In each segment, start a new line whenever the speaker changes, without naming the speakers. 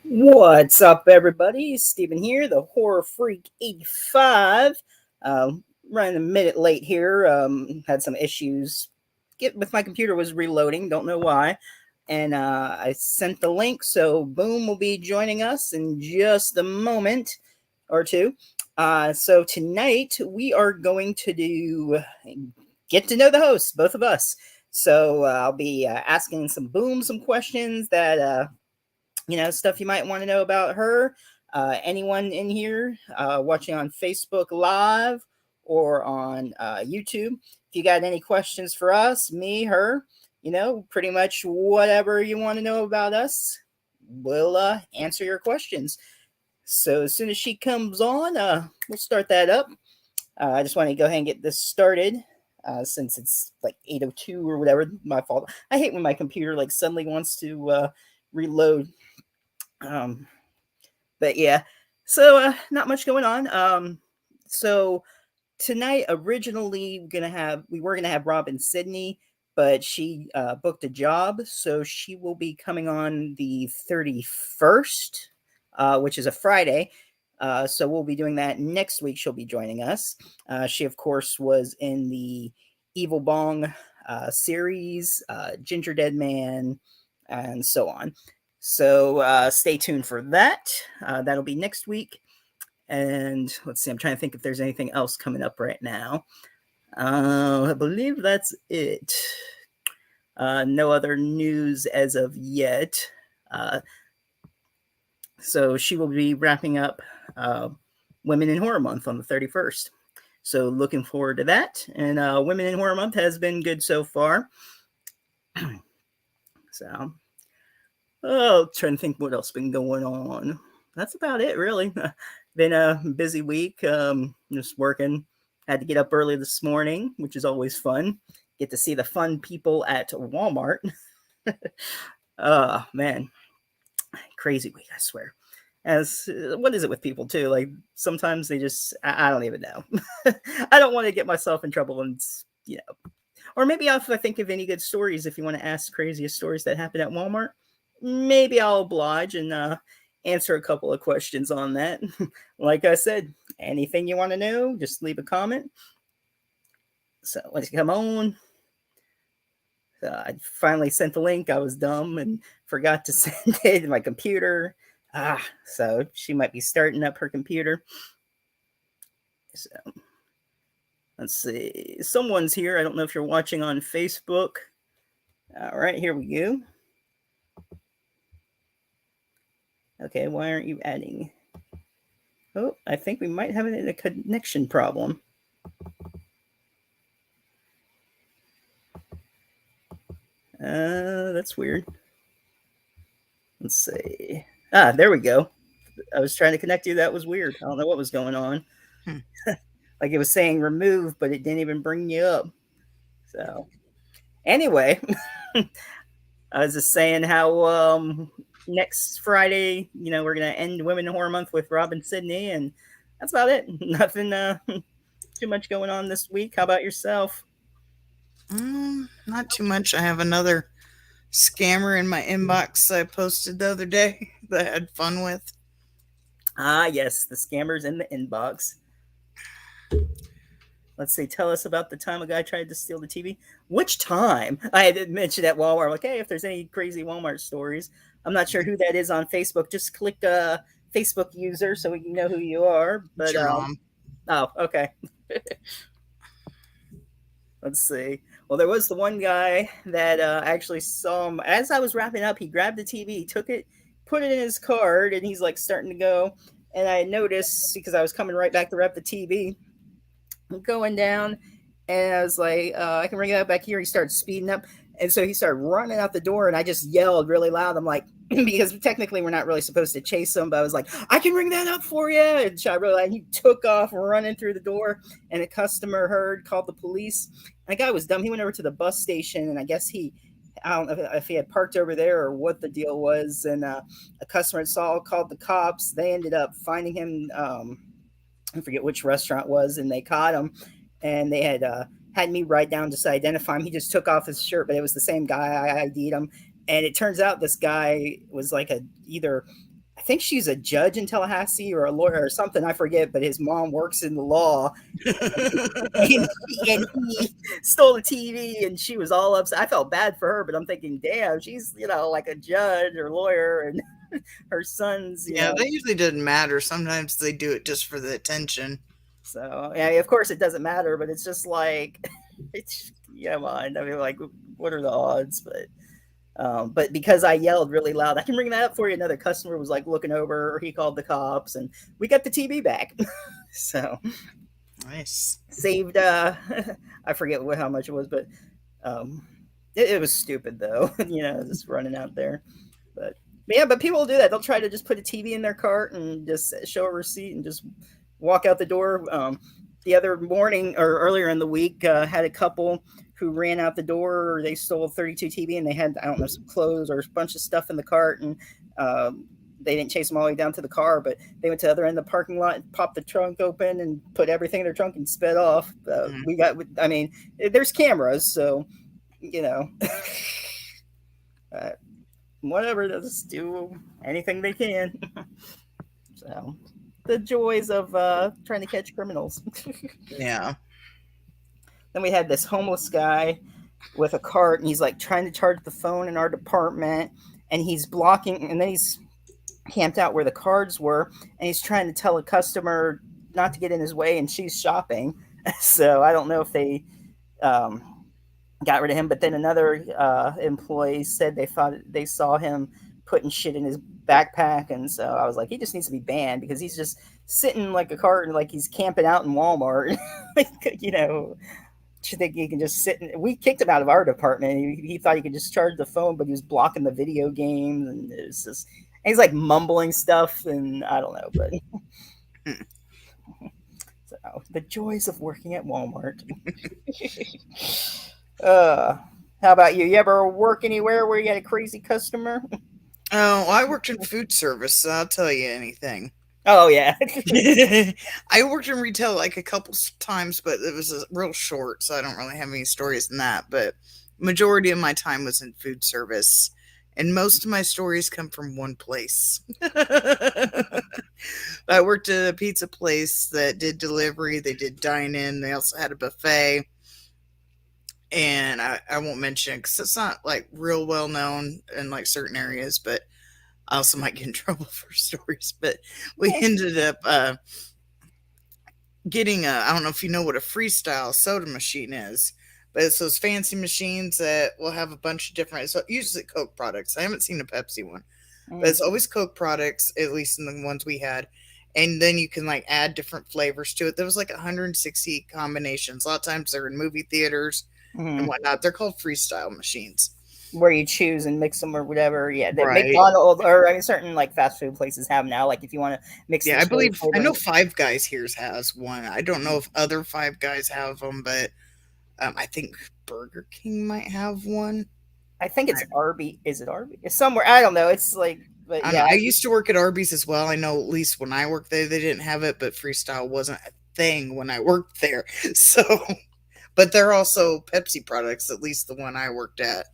What's up, everybody? Steven here, the Horror Freak 85. Running a minute late here. Had some issues. Get with my computer was reloading. Don't know why. And I sent the link, so Boom will be joining us in just a moment or two. So tonight we are going to do get to know the host, both of us. So I'll be asking some Boom some questions that stuff you might want to know about her. Anyone in here watching on Facebook Live or on YouTube, if you got any questions for us, me, her, pretty much whatever you want to know about us, we'll answer your questions. So as soon as she comes on, we'll start that up. I just want to go ahead and get this started. Since it's like 8:02 or whatever, my fault. I hate when my computer like suddenly wants to reload. um, but yeah, so not much going on. So tonight originally we were gonna have Robin Sydney, but she booked a job, so she will be coming on the 31st, which is a Friday. So we'll be doing that next week. She'll be joining us. She of course was in the Evil Bong series, Ginger Dead Man, and so on. So stay tuned for that. That'll be next week. And let's see, I'm trying to think if there's anything else coming up right now. I believe that's it. No other news as of yet. So she will be wrapping up Women in Horror Month on the 31st. So looking forward to that. And Women in Horror Month has been good so far. So, trying to think what else been going on. That's about it, really. Been a busy week. Just working. Had to get up early this morning, which is always fun. Get to see the fun people at Walmart. Man, crazy week, I swear. As what is it with people too? Like sometimes they just I don't even know. I don't want to get myself in trouble, and or maybe if I think of any good stories, if you want to ask craziest stories that happen at Walmart, maybe I'll oblige and answer a couple of questions on that. Like I said, anything you want to know, just leave a comment. So let's come on. I finally sent the link. I was dumb and forgot to send it to my computer. So she might be starting up her computer. So let's see. Someone's here. I don't know if you're watching on Facebook. All right, here we go. Okay, why aren't you adding? Oh, I think we might have a connection problem. That's weird. Let's see. There we go. I was trying to connect you. That was weird. I don't know what was going on. Like it was saying remove, but it didn't even bring you up. So, anyway, I was just saying how next Friday, we're gonna end Women in Horror Month with Robin Sydney, and that's about it. Nothing too much going on this week. How about yourself?
Not too much. I have another scammer in my inbox I posted the other day that I had fun with.
Yes, the scammers in the inbox. Let's see. Tell us about the time a guy tried to steal the TV. Which time? I had mentioned at Walmart. Like, hey, if there's any crazy Walmart stories, I'm not sure who that is on Facebook. Just click Facebook user so we can know who you are. But
It's your mom.
oh, okay. Let's see. Well, there was the one guy that actually saw him as I was wrapping up. He grabbed the TV, took it, put it in his cart, and he's like starting to go. And I noticed because I was coming right back to wrap the TV, going down, and I was like, I can bring it up back here. He started speeding up, and so he started running out the door, and I just yelled really loud. I'm like, because technically we're not really supposed to chase him, but I was like, I can ring that up for you. And I really like, he took off running through the door, and a customer heard, called the police. And the guy was dumb. He went over to the bus station, and I guess I don't know if he had parked over there or what the deal was. And a customer saw, called the cops. They ended up finding him. I forget which restaurant it was, and they caught him, and they had me write down just to identify him. He just took off his shirt, but it was the same guy. I ID'd him, and it turns out this guy was like either I think she's a judge in Tallahassee or a lawyer or something. I forget, but his mom works in the law, and he stole the TV, and she was all upset. I felt bad for her, but I'm thinking, damn, she's like a judge or lawyer, and her son's
Yeah, that usually doesn't matter. Sometimes they do it just for the attention.
So yeah, of course it doesn't matter, but it's just like it's yeah, mind. I mean, like, what are the odds? But because I yelled really loud, I can bring that up for you. Another customer was like looking over, or he called the cops, and we got the TV back. So
Nice.
saved. I forget how much it was, but um, it was stupid though. Just running out there. But yeah, but people will do that. They'll try to just put a TV in their cart and just show a receipt and just walk out the door. The other morning or earlier in the week, had a couple who ran out the door. They stole 32 TV and they had, I don't know, some clothes or a bunch of stuff in the cart. And they didn't chase them all the way down to the car, but they went to the other end of the parking lot and popped the trunk open and put everything in their trunk and sped off. I mean, there's cameras, so, whatever, they'll just do anything they can. So the joys of trying to catch criminals.
Yeah.
Then we had this homeless guy with a cart, and he's like trying to charge the phone in our department, and he's blocking, and then he's camped out where the cards were, and he's trying to tell a customer not to get in his way, and she's shopping. So I don't know if they got rid of him, but then another employee said they saw him putting shit in his backpack, and so I was like, he just needs to be banned because he's just sitting like a cart and like he's camping out in Walmart. You think he can just sit we kicked him out of our department. He thought he could just charge the phone, but he was blocking the video games, and it was just, and he's like mumbling stuff, and I don't know, but so the joys of working at Walmart. How about you? You ever work anywhere where you had a crazy customer?
Oh, I worked in food service, so I'll tell you anything.
Oh, yeah.
I worked in retail like a couple times, but it was real short, so I don't really have any stories in that. But majority of my time was in food service, and most of my stories come from one place. I worked at a pizza place that did delivery. They did dine-in. They also had a buffet. And I won't mention it because it's not like real well known in like certain areas, but I also might get in trouble for stories. But we ended up getting I don't know if you know what a Freestyle soda machine is, but it's those fancy machines that will have a bunch of different, so usually Coke products. I haven't seen a Pepsi one, but it's always Coke products, at least in the ones we had. And then you can like add different flavors to it. There was like 160 combinations. A lot of times they're in movie theaters and whatnot. They're called Freestyle machines,
where you choose and mix them or whatever. Yeah,
right.
McDonald's or certain like fast food places have now. Like if you want to mix.
Yeah, I know Five Guys here has one. I don't know if other Five Guys have them, but I think Burger King might have one.
I think it's Arby's. Is it Arby's? It's somewhere. I don't know. It's like, but yeah.
I used to work at Arby's as well. I know at least when I worked there, they didn't have it, but Freestyle wasn't a thing when I worked there. So, but they're also Pepsi products, at least the one I worked at.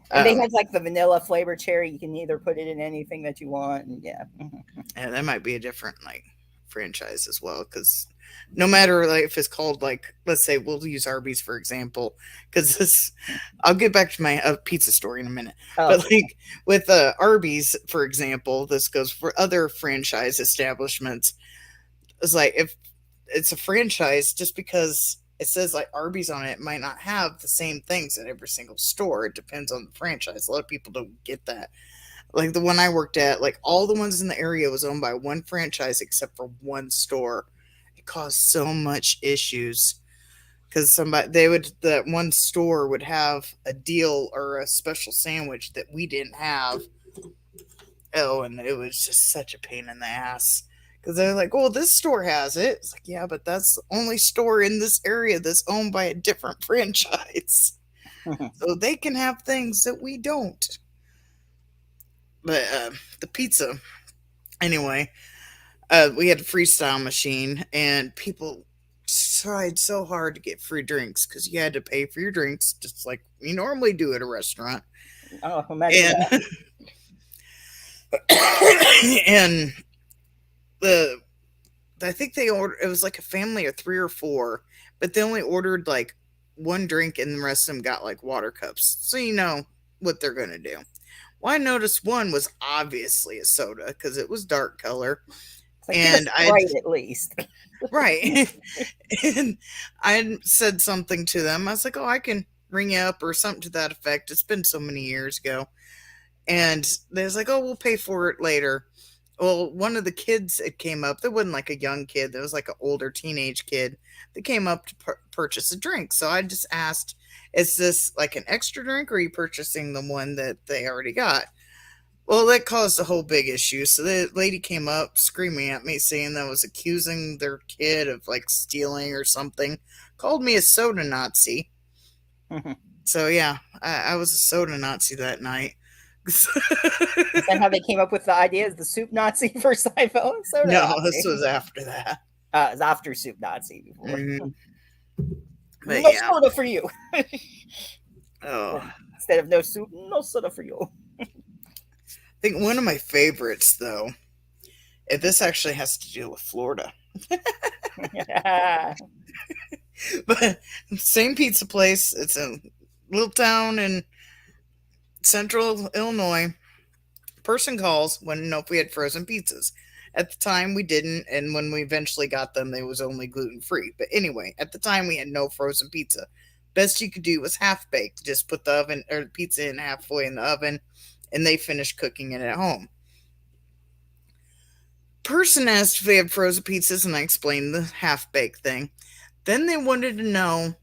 And they have like the vanilla flavor cherry. You can either put it in anything that you want. And yeah.
And that might be a different like franchise as well. Because no matter like if it's called like, let's say we'll use Arby's for example, because this, I'll get back to my pizza story in a minute. But like with Arby's, for example, this goes for other franchise establishments. It's like if it's a franchise, just because it says like Arby's on it might not have the same things at every single store. It depends on the franchise. A lot of people don't get that. Like the one I worked at, like all the ones in the area was owned by one franchise except for one store. It caused so much issues because that one store would have a deal or a special sandwich that we didn't have. Oh, and it was just such a pain in the ass. Because they're like, well, this store has it. It's like, yeah, but that's the only store in this area that's owned by a different franchise. So they can have things that we don't. But the pizza, anyway, we had a Freestyle machine, and people tried so hard to get free drinks because you had to pay for your drinks just like you normally do at a restaurant.
Oh, imagine that.
And the I think they ordered, it was like a family of 3 or 4, but they only ordered like one drink and the rest of them got like water cups. So you know what they're gonna do. Well, I noticed one was obviously a soda because it was dark color,
It's like, get a
and I
Sprite at least.
right, and I said something to them. I was like, "Oh, I can ring you up or something to that effect." It's been so many years ago, and they was like, "Oh, we'll pay for it later." Well, one of the kids that came up, there wasn't like a young kid, there was like an older teenage kid that came up to purchase a drink. So I just asked, is this like an extra drink or are you purchasing the one that they already got? Well, that caused a whole big issue. So the lady came up screaming at me, saying that I was accusing their kid of like stealing or something, called me a soda Nazi. So yeah, I was a soda Nazi that night.
Is that how they came up with the idea? Is the soup Nazi for Seinfeld? Soda
No, this
Nazi.
was after that.
It's after soup Nazi before.
Mhm. But
No
yeah.
soda for you.
Oh,
Instead of no soup, no soda for you.
I think one of my favorites, though, if this actually has to deal with Florida, but same pizza place. It's a little town in central Illinois. Person calls, wanted to know if we had frozen pizzas. At the time, we didn't, and when we eventually got them, they was only gluten free. But anyway, at the time, we had no frozen pizza. Best you could do was half baked. Just put the oven or the pizza in halfway in the oven, and they finished cooking it at home. Person asked if they had frozen pizzas, and I explained the half baked thing. Then they wanted to know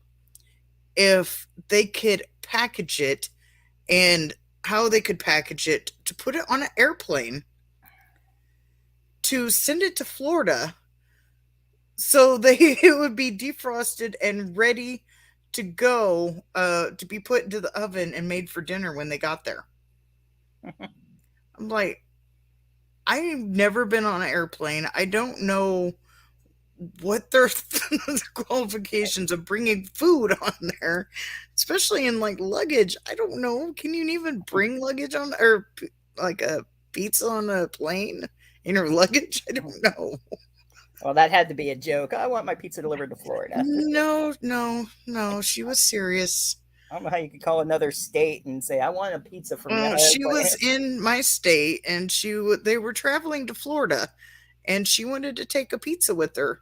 if they could package it and how they could package it to put it on an airplane to send it to Florida so they it would be defrosted and ready to go to be put into the oven and made for dinner when they got there. I'm like, I've never been on an airplane. I don't know what their qualifications of bringing food on there, especially in like luggage. I don't know. Can you even bring luggage on or like a pizza on a plane in your luggage? I don't know.
Well, that had to be a joke. I want my pizza delivered to Florida.
No, no, no. She was serious.
I don't know how you could call another state and say, I want a pizza from your
She
airplane.
was in my state, and they were traveling to Florida, and she wanted to take a pizza with her,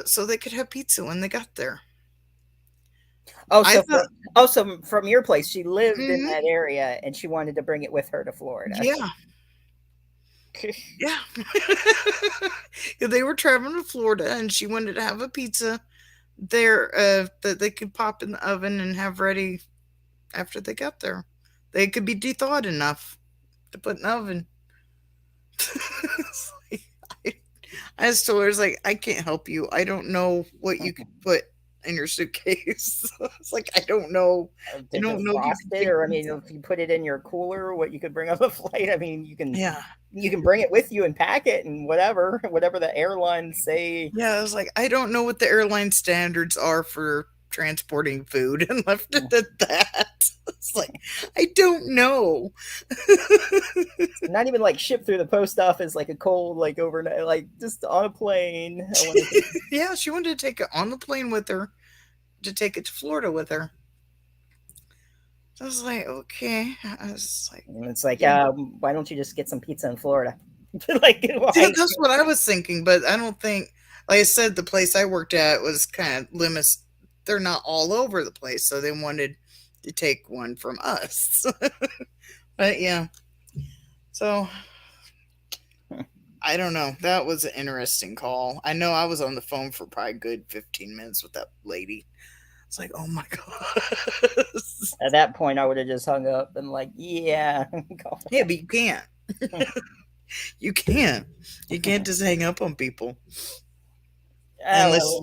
so they could have pizza when they got there.
Oh,
I
so
thought,
from your place, she lived in
mhm,
that area and she wanted to bring it with her to Florida.
yeah, yeah. Yeah, they were traveling to Florida, and she wanted to have a pizza there that they could pop in the oven and have ready after they got there. They could be thawed enough to put in the oven. It's like, I just told her, it's like, I can't help you. I don't know what you could put in your suitcase. It's like, I don't know. I
To
don't know if you
defrost
can
it,
take
or I mean,
pizza.
if you put it in your cooler, what you could bring on a flight. I mean,
Yeah.
you can bring it with you and pack it and whatever the airlines say.
Yeah, I was like, I don't know what the airline standards are for transporting food and left it at that. It's like, I don't know.
Not even like shipped through the post office like a cold, like overnight, like just on a plane. I wanted to,
Yeah, she wanted to take it on the plane with her to take it to Florida with her. So I was like, okay. I was like,
and it's like,
yeah.
why don't you just get some pizza in Florida? Like,
Yeah,
why?
that's what I was thinking, but I don't think, like I said, the place I worked at was kind of limits. They're not all over the place, so they wanted to take one from us. But yeah, so I don't know. That was an interesting call. I know I was on the phone for probably a good 15 minutes with that lady. It's like, oh my god.
At that point, I would have just hung up and like, yeah,
Yeah, but you can't. You can't. You can't just hang up on people unless
well,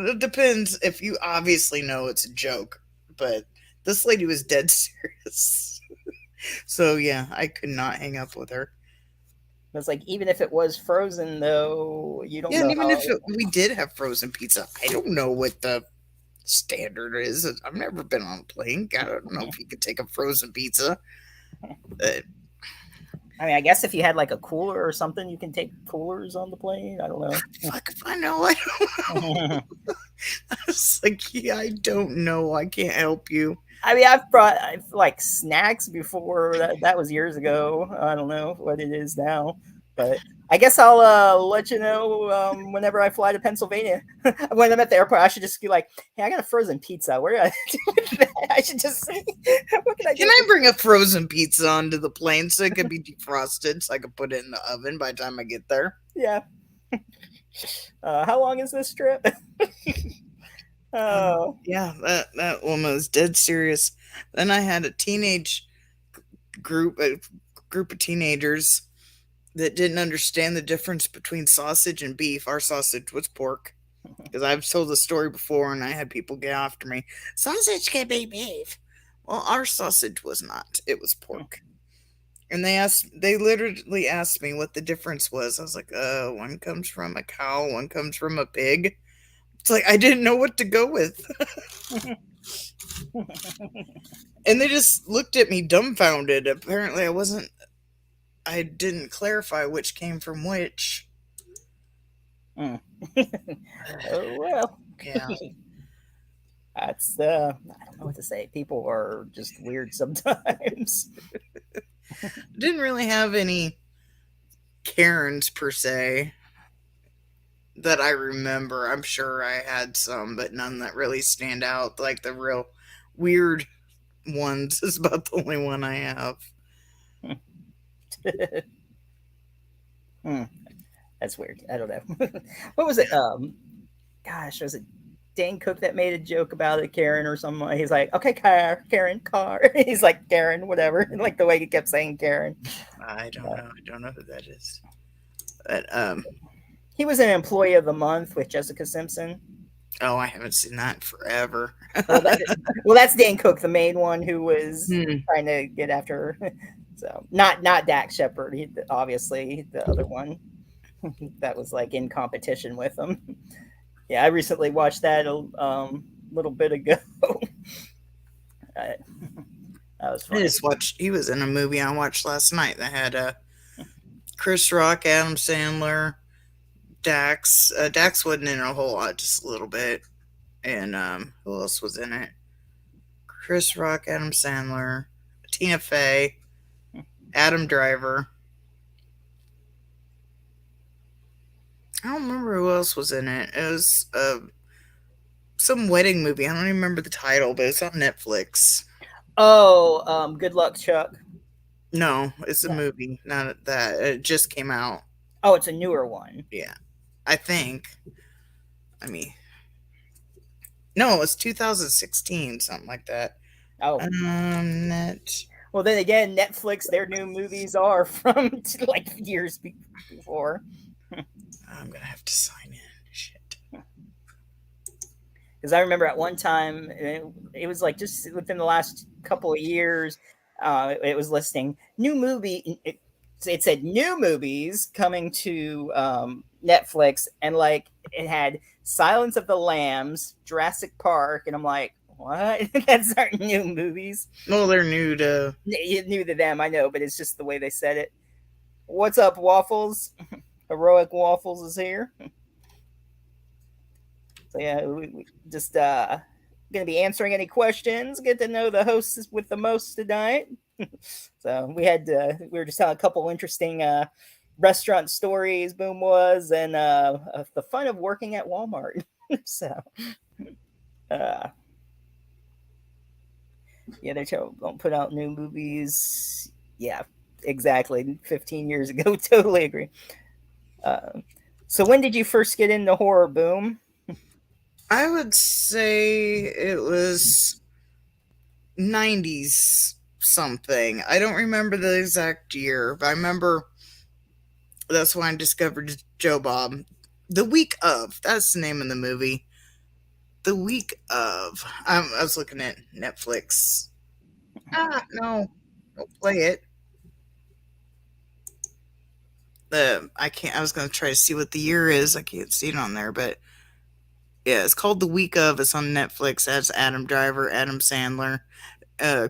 it depends if you obviously know it's a joke. But this lady was dead serious. So yeah, I could not hang up with her.
it's like even if it was frozen, though, you don't
Yeah, and
know
even
how.
if we did have frozen pizza, I don't know what the standard is. I've never been on a plane. I don't know if you could take a frozen pizza. But
I mean, I guess if you had like a cooler or something, you can take coolers on the plane. I don't know.
Fuck if I know. I don't know. It's like, yeah, I don't know. I can't help you.
I mean, I've brought like snacks before. That was years ago. I don't know what it is now, but I guess I'll let you know whenever I fly to Pennsylvania. When I'm at the airport, I should just be like, "Hey, I got a frozen pizza. What do I do with that?" I should just say, "What can I do?"
Can I bring a frozen pizza onto the plane so it could be defrosted so I could put it in the oven by the time I get there?
Yeah. How long is this trip? Oh,
Yeah, that woman was dead serious. Then I had a group of teenagers that didn't understand the difference between sausage and beef. Our sausage was pork. Because I've told the story before and I had people get after me. Sausage can be beef. Well, our sausage was not. It was pork. And they literally asked me what the difference was. I was like, one comes from a cow, one comes from a pig. It's like I didn't know what to go with. And they just looked at me dumbfounded. Apparently I didn't clarify which came from which.
oh well.
Yeah.
That's I don't know what to say. People are just weird sometimes.
Didn't really have any Karens per se that I remember. I'm sure I had some, but none that really stand out. Like the real weird ones is about the only one I have.
That's weird. I don't know. What was it? Gosh, was it Dane Cook that made a joke about it, Karen or something? He's like, okay, Karen, car. He's like, Karen, whatever. Like the way he kept saying Karen.
I don't know. I don't know who that is. But
he was an employee of the month with Jessica Simpson.
Oh, I haven't seen that in forever.
Well, that's Dane Cook, the main one who was trying to get after her. So not Dax Shepard, obviously the other one that was like in competition with him. Yeah, I recently watched that a little bit ago. That was fun.
I just watched. He was in a movie I watched last night that had Chris Rock, Adam Sandler, Dax. Dax wasn't in a whole lot, just a little bit. And who else was in it? Chris Rock, Adam Sandler, Tina Fey, Adam Driver. I don't remember who else was in it. It was some wedding movie. I don't even remember the title, but it's on Netflix.
Oh, Good Luck, Chuck.
No, it's a movie. Not that. It just came out.
Oh, it's a newer one.
Yeah, I think. I mean, no, it's 2016, something like that.
Oh, well, then again, Netflix, their new movies are from like years before.
I'm gonna have to sign in. Shit.
Because I remember at one time, it was like just within the last couple of years, it was listing new movie. It said new movies coming to Netflix, and like it had Silence of the Lambs, Jurassic Park, and I'm like, what? That's aren't new movies.
Well, they're new to.
New to them, I know, but it's just the way they said it. What's up, Waffles? Heroic Waffles is here. So yeah, we just gonna be answering any questions. Get to know the hosts with the most tonight. So we were just telling a couple interesting restaurant stories. Boom was and the fun of working at Walmart. So yeah, they don't put out new movies. Yeah, exactly. 15 years ago, totally agree. So when did you first get into horror, Boom?
I would say it was 90s something. I don't remember the exact year, but I remember that's when I discovered Joe Bob. The Week of. That's the name of the movie. The Week of. I was looking at Netflix. No. Don't play it. I can't. I was going to try to see what the year is. I can't see it on there, but yeah, it's called The Week of. It's on Netflix. That's Adam Driver, Adam Sandler,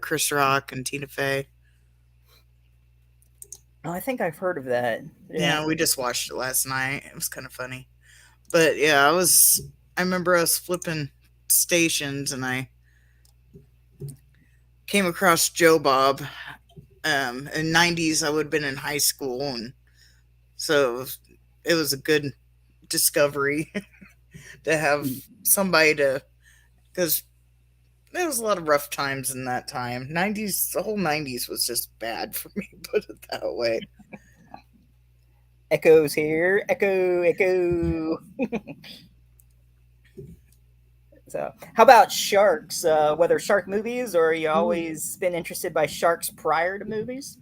Chris Rock, and Tina Fey.
Oh, I think I've heard of that. Yeah.
Yeah, we just watched it last night. It was kind of funny. But yeah, I remember us flipping stations and I came across Joe Bob. In '90s, I would have been in high school, and so it was a good discovery to have
Mm.
somebody to, because there was a lot of rough times in that time. '90s, the whole '90s was just bad for me. Put it that way.
Echoes here. Echo, echo. So, how about sharks? Whether shark movies or you always been interested by sharks prior to movies?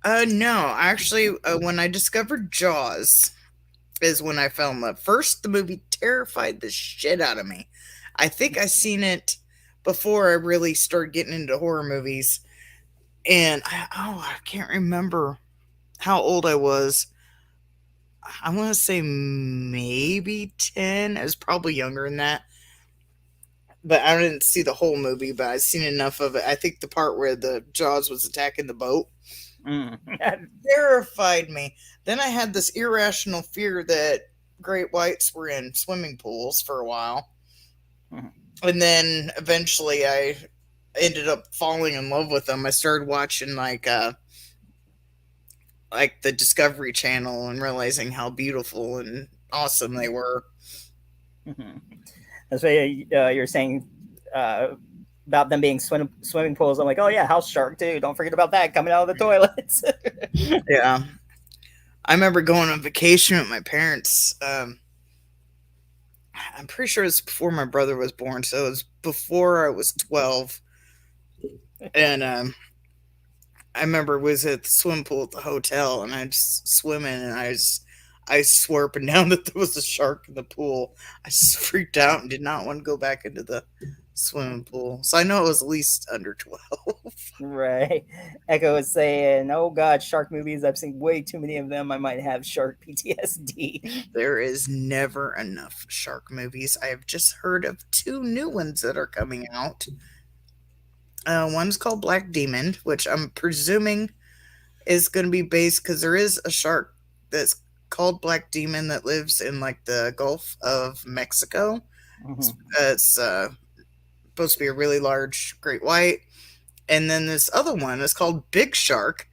No, actually, when I discovered Jaws, is when I fell in love. First, the movie terrified the shit out of me. I think I seen it before I really started getting into horror movies, and I can't remember how old I was. I want to say maybe 10. I was probably younger than that. But I didn't see the whole movie, but I've seen enough of it. I think the part where the Jaws was attacking the boat
Mm.
terrified me. Then I had this irrational fear that great whites were in swimming pools for a while. And then eventually I ended up falling in love with them. I started watching like the Discovery Channel and realizing how beautiful and awesome they were.
Mhm. That's why you're saying about them being swimming pools. I'm like, oh yeah, house shark too. Don't forget about that coming out of the toilets.
Yeah. I remember going on vacation with my parents. I'm pretty sure it's before my brother was born, so it was before I was 12. And I remember was at the swim pool at the hotel, and I just swimming, and I swore up and down that there was a shark in the pool. I just freaked out and did not want to go back into the swimming pool. So I know it was at least under 12.
Right. Echo is saying, oh god, shark movies. I've seen way too many of them. I might have shark PTSD.
There is never enough shark movies. I have just heard of 2 new ones that are coming out. One's called Black Demon, which I'm presuming is going to be based because there is a shark that's called Black Demon that lives in like the Gulf of Mexico.
Mhm.
It's supposed to be a really large great white. And then this other one is called Big Shark.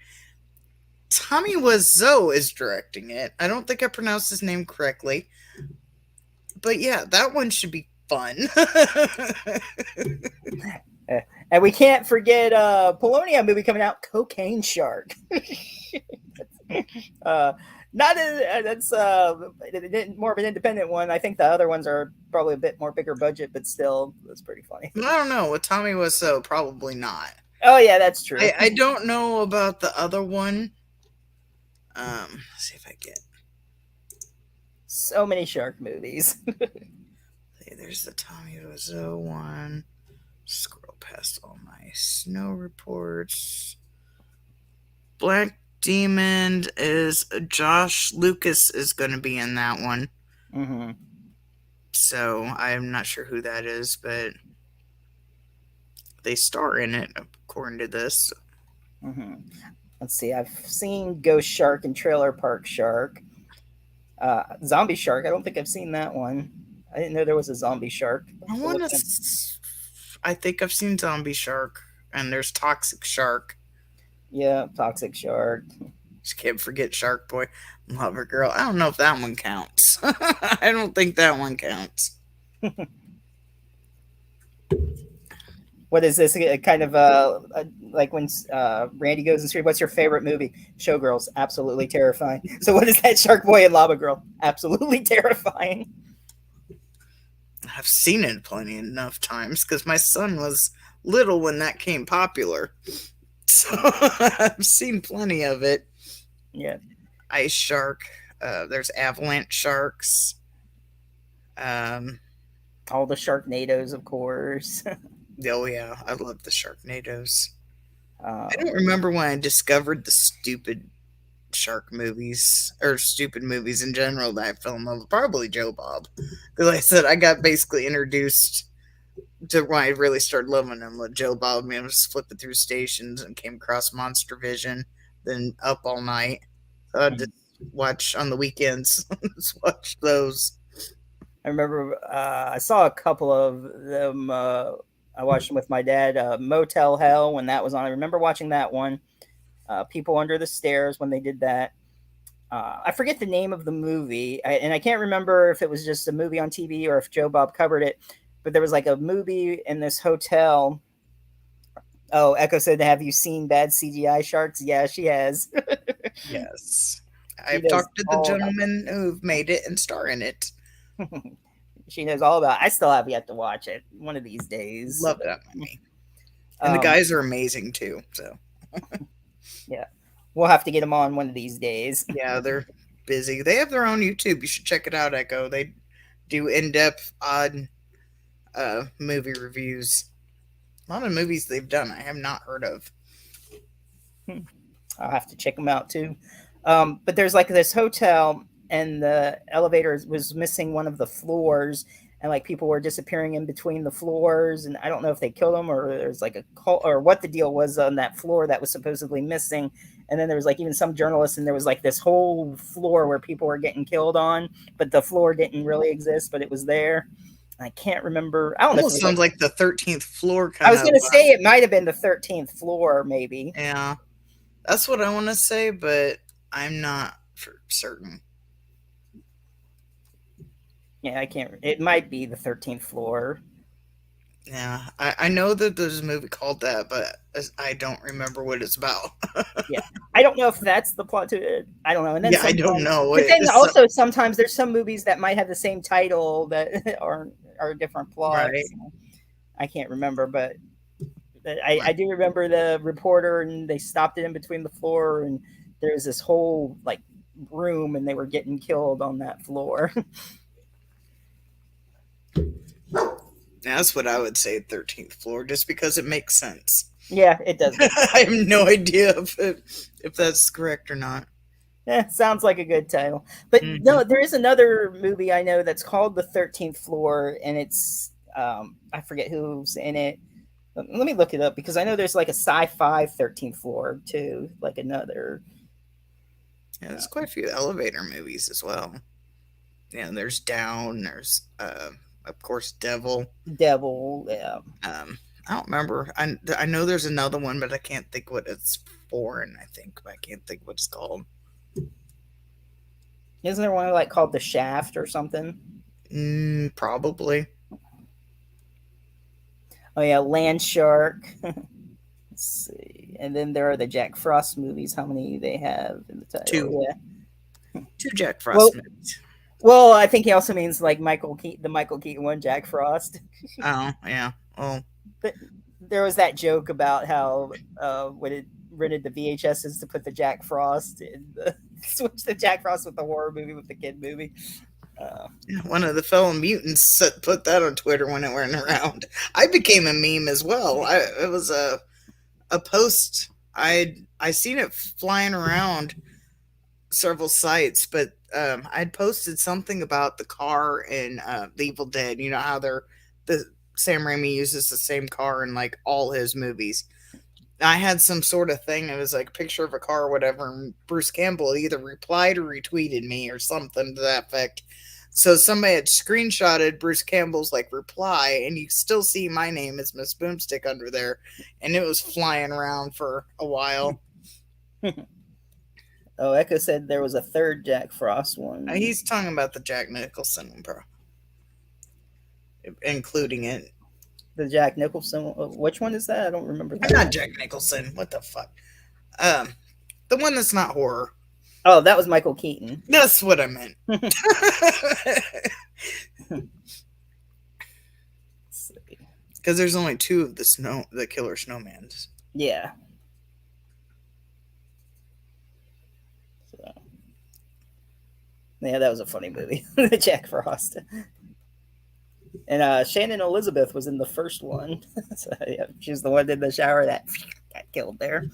Tommy Wiseau is directing it. I don't think I pronounced his name correctly. But yeah, that one should be fun.
And we can't forget Polonia movie coming out, Cocaine Shark. uh, not a, that's more of an independent one. I think the other ones are probably a bit more bigger budget, but still, it's pretty funny.
I don't know. With Tommy Wiseau, probably not.
Oh yeah, that's true.
I don't know about the other one. Let's see if I get.
So many shark movies.
Hey, there's the Tommy Wiseau one. Scroll past all my snow reports. Black Demon is Josh Lucas is going to be in that one.
Mm-hmm.
So I'm not sure who that is, but they star in it according to this.
Mm-hmm. Let's see. I've seen Ghost Shark and Trailer Park Shark. Zombie Shark. I don't think I've seen that one. I didn't know there was a zombie shark.
I think I've seen Zombie Shark, and there's Toxic Shark.
Yeah, Toxic Shark.
Just can't forget Shark Boy, Lover Girl. I don't know if that one counts. I don't think that one counts.
What is this kind of like when Randy goes and street? What's your favorite movie? Showgirls, absolutely terrifying. So what is that? Shark Boy and Lava Girl, absolutely terrifying.
I've seen it plenty enough times because my son was little when that came popular. So I've seen plenty of it.
Yeah.
Ice Shark. There's Avalanche Sharks.
All the Sharknadoes, of course.
Oh yeah, I love the Sharknadoes. I
um,
don't remember when I discovered the stupid shark movies or stupid movies in general that I fell in love with. Probably Joe Bob, because like I said, I got basically introduced to when I really started loving them with Joe Bob. I mean, I was flipping through stations and came across Monster Vision, than up all night. So I just watch on the weekends. Just watch those.
I remember I saw a couple of them. I watched them with my dad. Motel Hell, when that was on. I remember watching that one. People Under the Stairs, when they did that. I forget the name of the movie, and I can't remember if it was just a movie on TV or if Joe Bob covered it. But there was like a movie in this hotel. Oh, Echo said, "Have you seen bad CGI sharks?" Yeah, she has.
Yes.
She
I've
does
talked to the
all about
gentlemen who've made it and star in it.
She knows all about it. I still have yet to watch it one of these days.
Love that movie. And the guys are amazing too. So
yeah, we'll have to get them on one of these days.
yeah, they're busy. They have their own YouTube. You should check it out, Echo. They do in-depth, odd movie reviews. A lot of movies they've done I have not heard of.
I'll have to check them out too. But there's like this hotel, and the elevator was missing one of the floors, and like people were disappearing in between the floors, and I don't know if they killed them or there's like a cult or what the deal was on that floor that was supposedly missing. And then there was like even some journalists, and there was like this whole floor where people were getting killed on, but the floor didn't really exist, but it was there. I can't remember. I don't know.
Almost sounds like the 13th floor kind
I
of.
was going to say it might have been the 13th floor, maybe.
Yeah, that's what I want to say, but I'm not for certain.
Yeah, I can't. It might be the 13th floor.
Yeah, I know that there's a movie called that, but I don't remember what it's about.
Yeah, I don't know if that's the plot to it. I don't know. And then
yeah, I don't know.
But then also sometimes there's some movies that might have the same title that are different plots.
Right.
I can't remember, but I do remember the reporter, and they stopped it in between the floor, and there was this whole like room, and they were getting killed on that floor.
That's what I would say, 13th floor, just because it makes sense.
Yeah, it does.
I have no idea if that's correct or not.
Yeah, sounds like a good title. But no, there is another movie I know that's called The 13th Floor, and it's I forget who's in it. Let me look it up, because I know there's like a sci-fi 13th Floor too, like another.
Yeah, there's quite a few elevator movies as well. Yeah, there's Down, there's of course Devil.
Yeah.
I don't remember. I know there's another one, but I can't think what it's for, and I can't think what it's called.
Isn't there one like called The Shaft or something?
Probably.
Oh yeah, Land Shark. Let's see. And then there are the Jack Frost movies. How many they have in the title?
2.
Yeah.
2 Jack Frost movies.
Well, I think he also means like the Michael Keaton one, Jack Frost.
Oh, yeah. Oh.
But there was that joke about how when it rented the VHSs to put the Jack Frost in switch the Jack Frost with the horror movie with the kid movie.
One of the fellow mutants put that on Twitter when it went around. I became a meme as well. It was a post. I seen it flying around several sites, but I'd posted something about the car in The Evil Dead. You know how Sam Raimi uses the same car in like all his movies. I had some sort of thing. It was like a picture of a car or whatever, and Bruce Campbell either replied or retweeted me or something to that effect. So somebody had screenshotted Bruce Campbell's like reply, and you still see my name as Miss Boomstick under there, and it was flying around for a while.
Oh, Echo said there was a third Jack Frost one.
He's talking about the Jack Nicholson one, bro. Including it.
The Jack Nicholson. Which one is that? I don't remember that.
Not Jack Nicholson. What the fuck? The one that's not horror.
Oh, that was Michael Keaton.
That's what I meant. Because there's only 2 of the killer snowmans.
Yeah. So. Yeah, that was a funny movie. The Jack Frost. And Shannon Elizabeth was in the first one. So, yeah, she's the one in the shower that got killed there.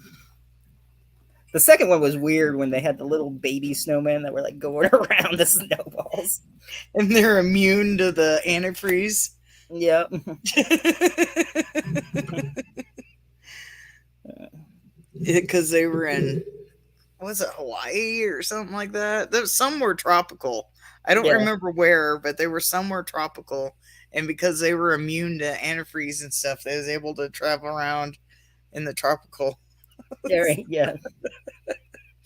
The second one was weird when they had the little baby snowmen that were like going around the snowballs.
And they're immune to the antifreeze.
Yep.
Because they were in was it Hawaii or something like that? There was somewhere tropical. I don't
Yeah,
remember where, but they were somewhere tropical. And because they were immune to antifreeze and stuff, they was able to travel around in the tropical.
yeah, right, yeah.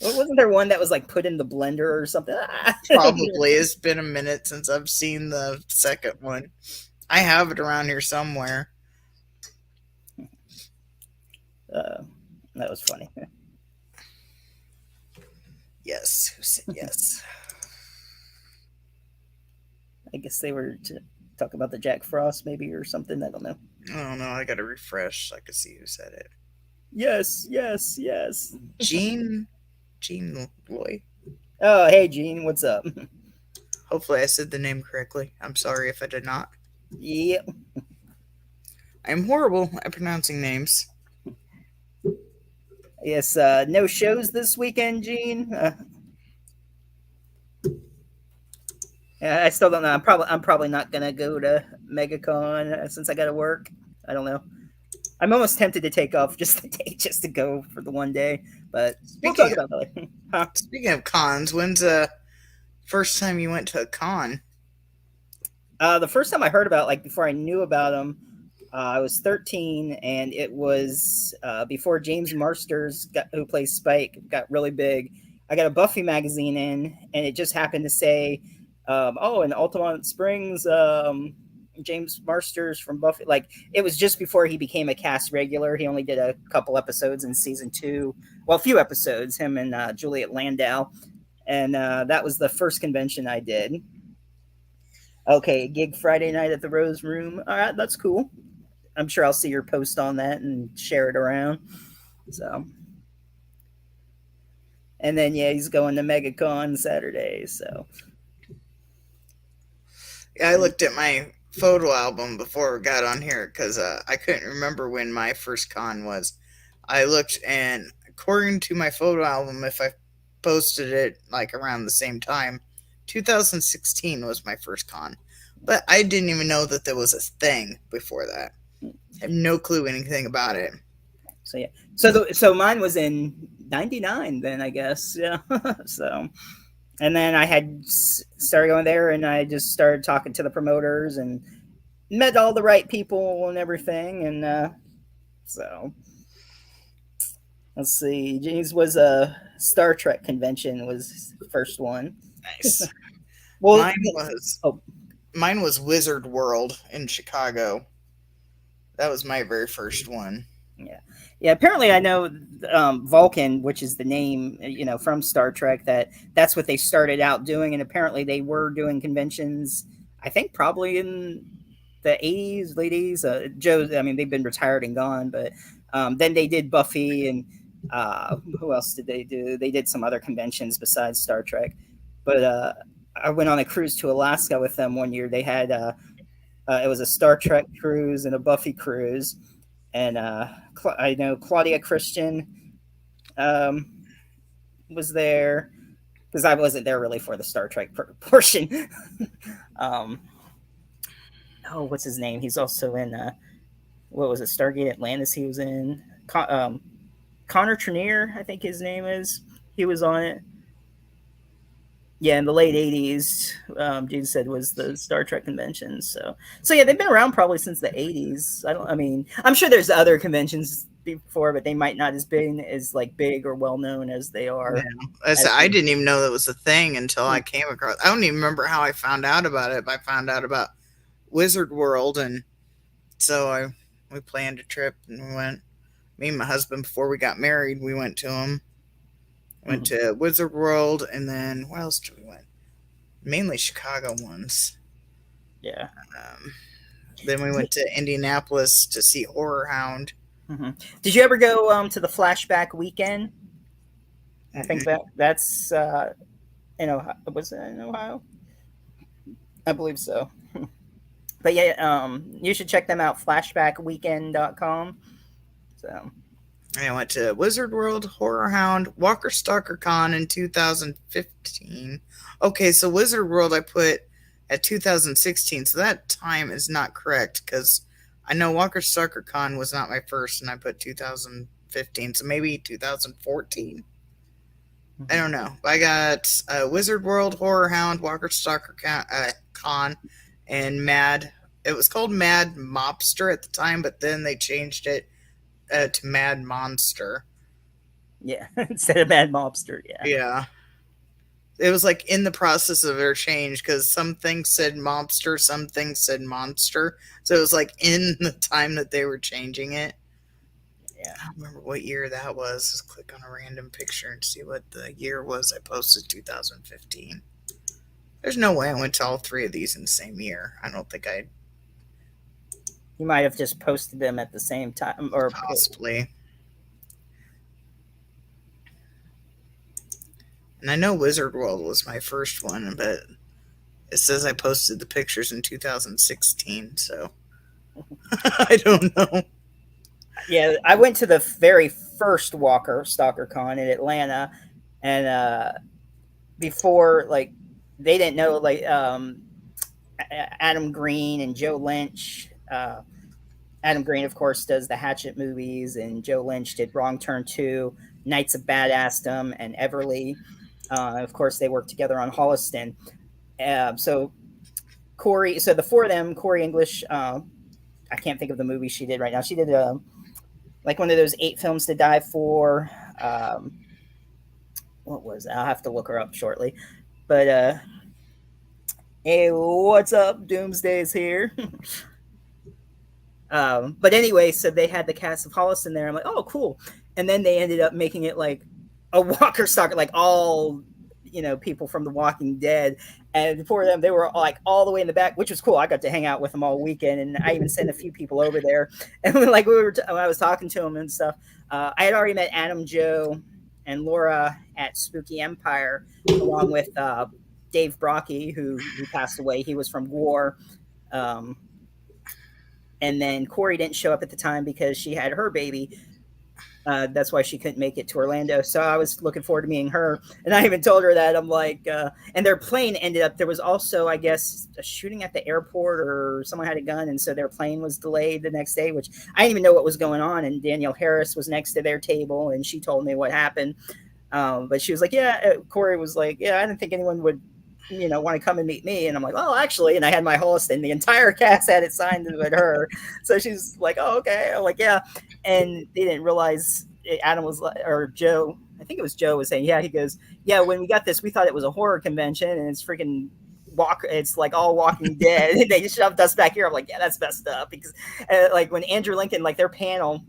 Wasn't there one that was like put in the blender or something?
Probably. It's been a minute since I've seen the second one. I have it around here somewhere.
uh, that was funny.
Yes. Who said yes?
I guess they were to talk about the Jack Frost maybe or something. I don't know.
Oh no, I gotta refresh so I can see who said it.
Yes, yes, yes.
Gene Loy.
Oh, hey, Gene, what's up?
Hopefully I said the name correctly. I'm sorry if I did not.
Yep.
I'm horrible at pronouncing names.
Yes, no shows this weekend, Gene. Yeah, I still don't know. I'm probably not gonna go to MegaCon since I got to work. I don't know. I'm almost tempted to take off just the day, just to go for the one day. But we'll talk
Speaking
about that later. Huh?
speaking of cons, when's the first time you went to a con?
The first time I heard about, like, before I knew about them, I was 13, and it was before James Marsters, who plays Spike, got really big. I got a Buffy magazine in, and it just happened to say, "Oh, in Altamont Springs, James Marsters from Buffy." Like, it was just before he became a cast regular. He only did a couple episodes in season 2. Well, a few episodes. Him and Juliet Landau, and that was the first convention I did. Okay, gig Friday night at the Rose Room. All right, that's cool. I'm sure I'll see your post on that and share it around. So, and then yeah, he's going to MegaCon Saturday. So,
Yeah, I looked at my photo album before we got on here because I couldn't remember when my first con was. I looked, and according to my photo album, if I posted it like around the same time, 2016 was my first con. But I didn't even know that there was a thing before that. I have no clue anything about it.
so yeah, so mine was in '99 then, I guess. Yeah. So, and then I had started going there, and I just started talking to the promoters and met all the right people and everything, and so let's see. James was a Star Trek convention was the first one.
Nice.
Well,
Mine was
oh,
mine was Wizard World in Chicago. That was my very first one.
yeah, yeah. Apparently, I know Vulcan, which is the name, from Star Trek. That's what they started out doing, and apparently they were doing conventions. I think probably in the '80s, late '80s. Joe, I mean, they've been retired and gone, but then they did Buffy, and who else did they do? They did some other conventions besides Star Trek. But I went on a cruise to Alaska with them one year. They had it was a Star Trek cruise and a Buffy cruise, and I know Claudia Christian um, was there because I wasn't there really for the Star Trek portion. um, oh, what's his name? He's also in what was it? Stargate Atlantis. He was in Connor Trenier, I think his name is. He was on it. Yeah, in the late '80s, Gene said was the Star Trek convention. So yeah, they've been around probably since the '80s. I mean, I'm sure there's other conventions before, but they might not as been as like big or well known as they
Yeah.
are.
I didn't even know that was a thing until I came across. I don't even remember how I found out about it. But I found out about Wizard World, and so we planned a trip and we went. Me and my husband before we got married, we went to them. Went to Wizard World, and then where else did we went? Mainly Chicago ones.
Yeah.
Um, then we went to Indianapolis to see Horror Hound.
hmm Did you ever go to the Flashback Weekend? I think that's in Ohio. Was it in Ohio? I believe so. But yeah, you should check them out. Flashbackweekend.com. So
I went to Wizard World, Horror Hound, Walker Stalker Con in 2015. Okay, so Wizard World I put at 2016, so that time is not correct because I know Walker Stalker Con was not my first, and I put 2015, so maybe 2014. I don't know. I got Wizard World, Horror Hound, Walker Stalker Con, and Mad. It was called Mad Mobster at the time, but then they changed it to Mad Monster.
Yeah, instead of Mad Mobster. Yeah.
Yeah. It was like in the process of their change because some things said mobster, some things said monster. So it was like in the time that they were changing it.
Yeah.
I don't remember what year that was. Just click on a random picture and see what the year was I posted 2015. There's no way I went to all three of these in the same year. I don't think I
You might have just posted them at the same time, or
possibly. And I know Wizard World was my first one, but it says I posted the pictures in 2016, so I don't know.
yeah, I went to the very first Walker Stalker Con in Atlanta, and before, like, they didn't know, like, Adam Green and Joe Lynch. Adam Green, of course, does the Hatchet movies, and Joe Lynch did Wrong Turn 2, Knights of Badassdom, and Everly. Of course, they worked together on Holliston. So Corey, so the four of them, Corey English, I can't think of the movie she did right now. She did like one of those 8 films to die for. What was that? I'll have to look her up shortly. But hey, what's up? Doomsday's here. But anyway, so they had the cast of Holliston there. I'm like, oh, cool. And then they ended up making it like a Walker Stalker, like all, people from The Walking Dead. And for them, they were like all the way in the back, which was cool. I got to hang out with them all weekend, and I even sent a few people over there. And like I was talking to them and stuff. I had already met Adam, Joe, and Laura at Spooky Empire, along with Dave Brocky, who passed away. He was from War. And then Corey didn't show up at the time because she had her baby. That's why she couldn't make it to Orlando. So I was looking forward to meeting her. And I even told her that. I'm like, and their plane ended up, there was also, I guess, a shooting at the airport, or someone had a gun. And so their plane was delayed the next day, which I didn't even know what was going on. And Danielle Harris was next to their table, and she told me what happened. But she was like, yeah, Corey was like, yeah, I didn't think anyone would want to come and meet me. And I'm like, oh, actually, and I had my Holliston, the entire cast had it signed with her. So she's like, oh, okay. I'm like, yeah. And they didn't realize Adam was like, or Joe, I think it was Joe was saying, yeah, he goes, yeah, when we got this, we thought it was a horror convention, and it's freaking it's like all Walking Dead. And they just shoved us back here. I'm like, yeah, that's messed up. Because like when Andrew Lincoln, like their panel,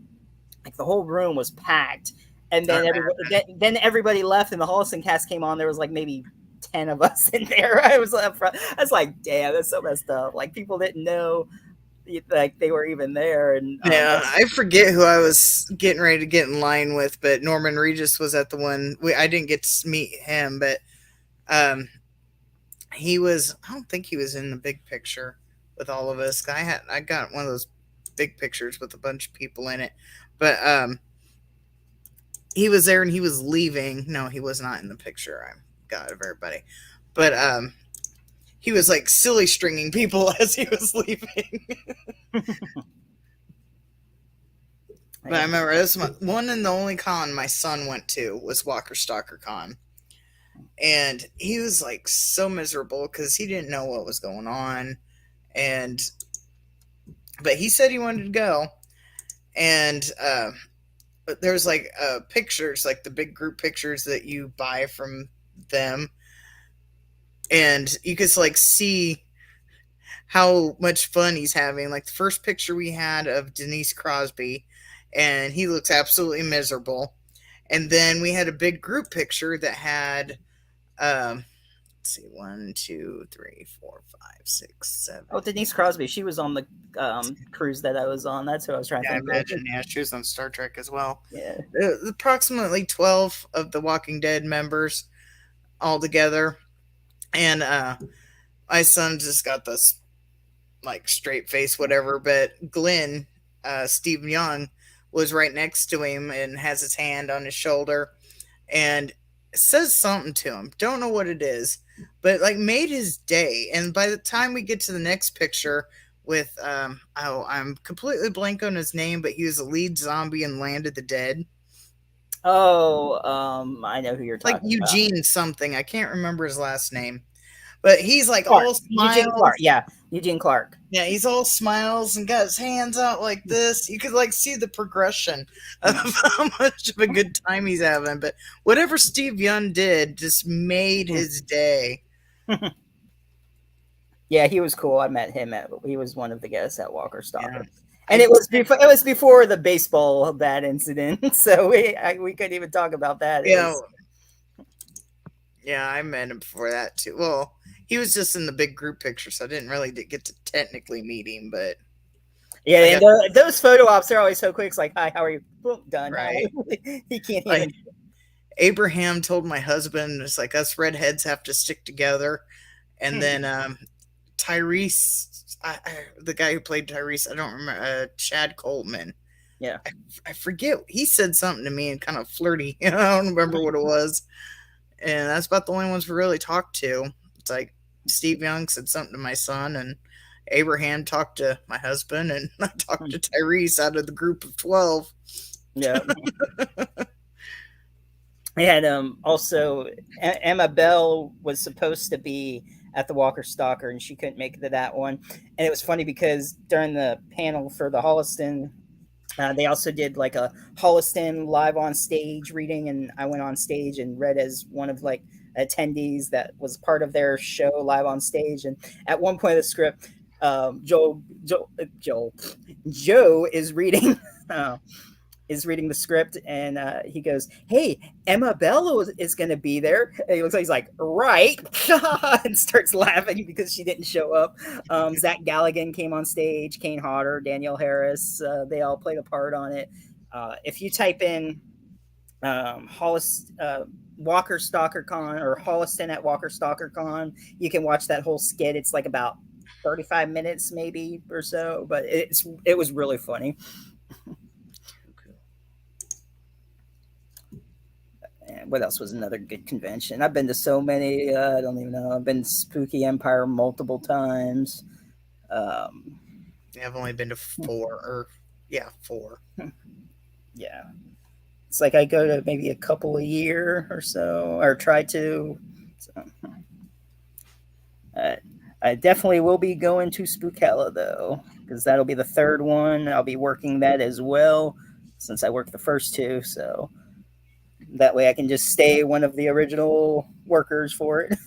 like the whole room was packed. And then everybody left, and the Holliston cast came on. There was like maybe 10 of us in there. I was up front. I was like, damn, that's so messed up. Like people didn't know like they were even there. And
yeah, I forget who I was getting ready to get in line with, but Norman Regis was at the one. I didn't get to meet him, but he was. I don't think he was in the big picture with all of us. I got one of those big pictures with a bunch of people in it, but he was there and he was leaving. No, he was not in the picture. I got of everybody, but he was like silly stringing people as he was leaving. But I remember this one and the only con my son went to was Walker Stalker Con, and he was like so miserable because he didn't know what was going on, but he said he wanted to go, and but there's like pictures, like the big group pictures that you buy from them, and you could like see how much fun he's having. Like the first picture we had of Denise Crosby, and he looks absolutely miserable. And then we had a big group picture that had let's see, 1, 2, 3, 4, 5, 6, 7.
Oh, Denise Crosby. She was on the cruise that I was on. That's who I was trying to think
of. Yeah, she was on Star Trek as well.
Yeah.
Approximately 12 of the Walking Dead members all together. And my son just got this like straight face, whatever. But Glenn, Steve Young, was right next to him and has his hand on his shoulder and says something to him. Don't know what it is, but like made his day. And by the time we get to the next picture with I'm completely blank on his name, but he was the lead zombie in Land of the Dead.
Oh, I know who you're
Like
talking about.
Eugene something. I can't remember his last name. But he's like
Clark.
all
Eugene Clark.
smiles.
Yeah, Eugene Clark.
Yeah, he's all smiles and got his hands out like this. You could like see the progression of how much of a good time he's having. But whatever Steve Young did just made his day.
Yeah, he was cool. I met him at. He was one of the guests at Walker
Yeah.
Stalker, and it was before. It was before the baseball bad incident, so we couldn't even talk about that. It
Yeah,
was.
yeah, I met him before that too. Well, he was just in the big group picture, so I didn't really get to technically meet him, but
Yeah,
I
and
got
those photo ops are always so quick. It's like, hi, how are you? Boom, done.
right.
He can't
Like
even.
Abraham told my husband, it's like us redheads have to stick together. And
Hmm.
then Tyrese, the guy who played Tyrese, I don't remember, Chad Coleman.
Yeah.
I forget. He said something to me and kind of flirty. I don't remember what it was. And that's about the only ones we really talked to. It's like Steve Young said something to my son, and Abraham talked to my husband, and I talked to Tyrese out of the group of 12.
Yeah. They had also Emma Bell was supposed to be at the Walker Stalker and she couldn't make it to that one. And it was funny because during the panel for the Holliston, they also did like a Holliston live on stage reading, and I went on stage and read as one of like attendees that was part of their show live on stage. And at one point of the script, Joe is reading. Is reading the script and he goes, "Hey, Emma Bell is going to be there." And he looks like he's like, "Right," and starts laughing because she didn't show up. Zach Galligan came on stage, Kane Hodder, Danielle Harris, they all played a part on it. If you type in Hollis, Walker Stalker Con or Holliston at Walker Stalker Con, you can watch that whole skit. It's like about 35 minutes maybe or so, but it was really funny. And what else was another good convention? I've been to so many. I don't even know. I've been to Spooky Empire multiple times. Um,
Yeah, I've only been to 4, or yeah, 4.
yeah, it's like I go to maybe a couple a year or so, or try to. So, uh, I definitely will be going to Spookella though, because that'll be the third one. I'll be working that as well, since I worked the first two. So that way I can just stay one of the original workers for it.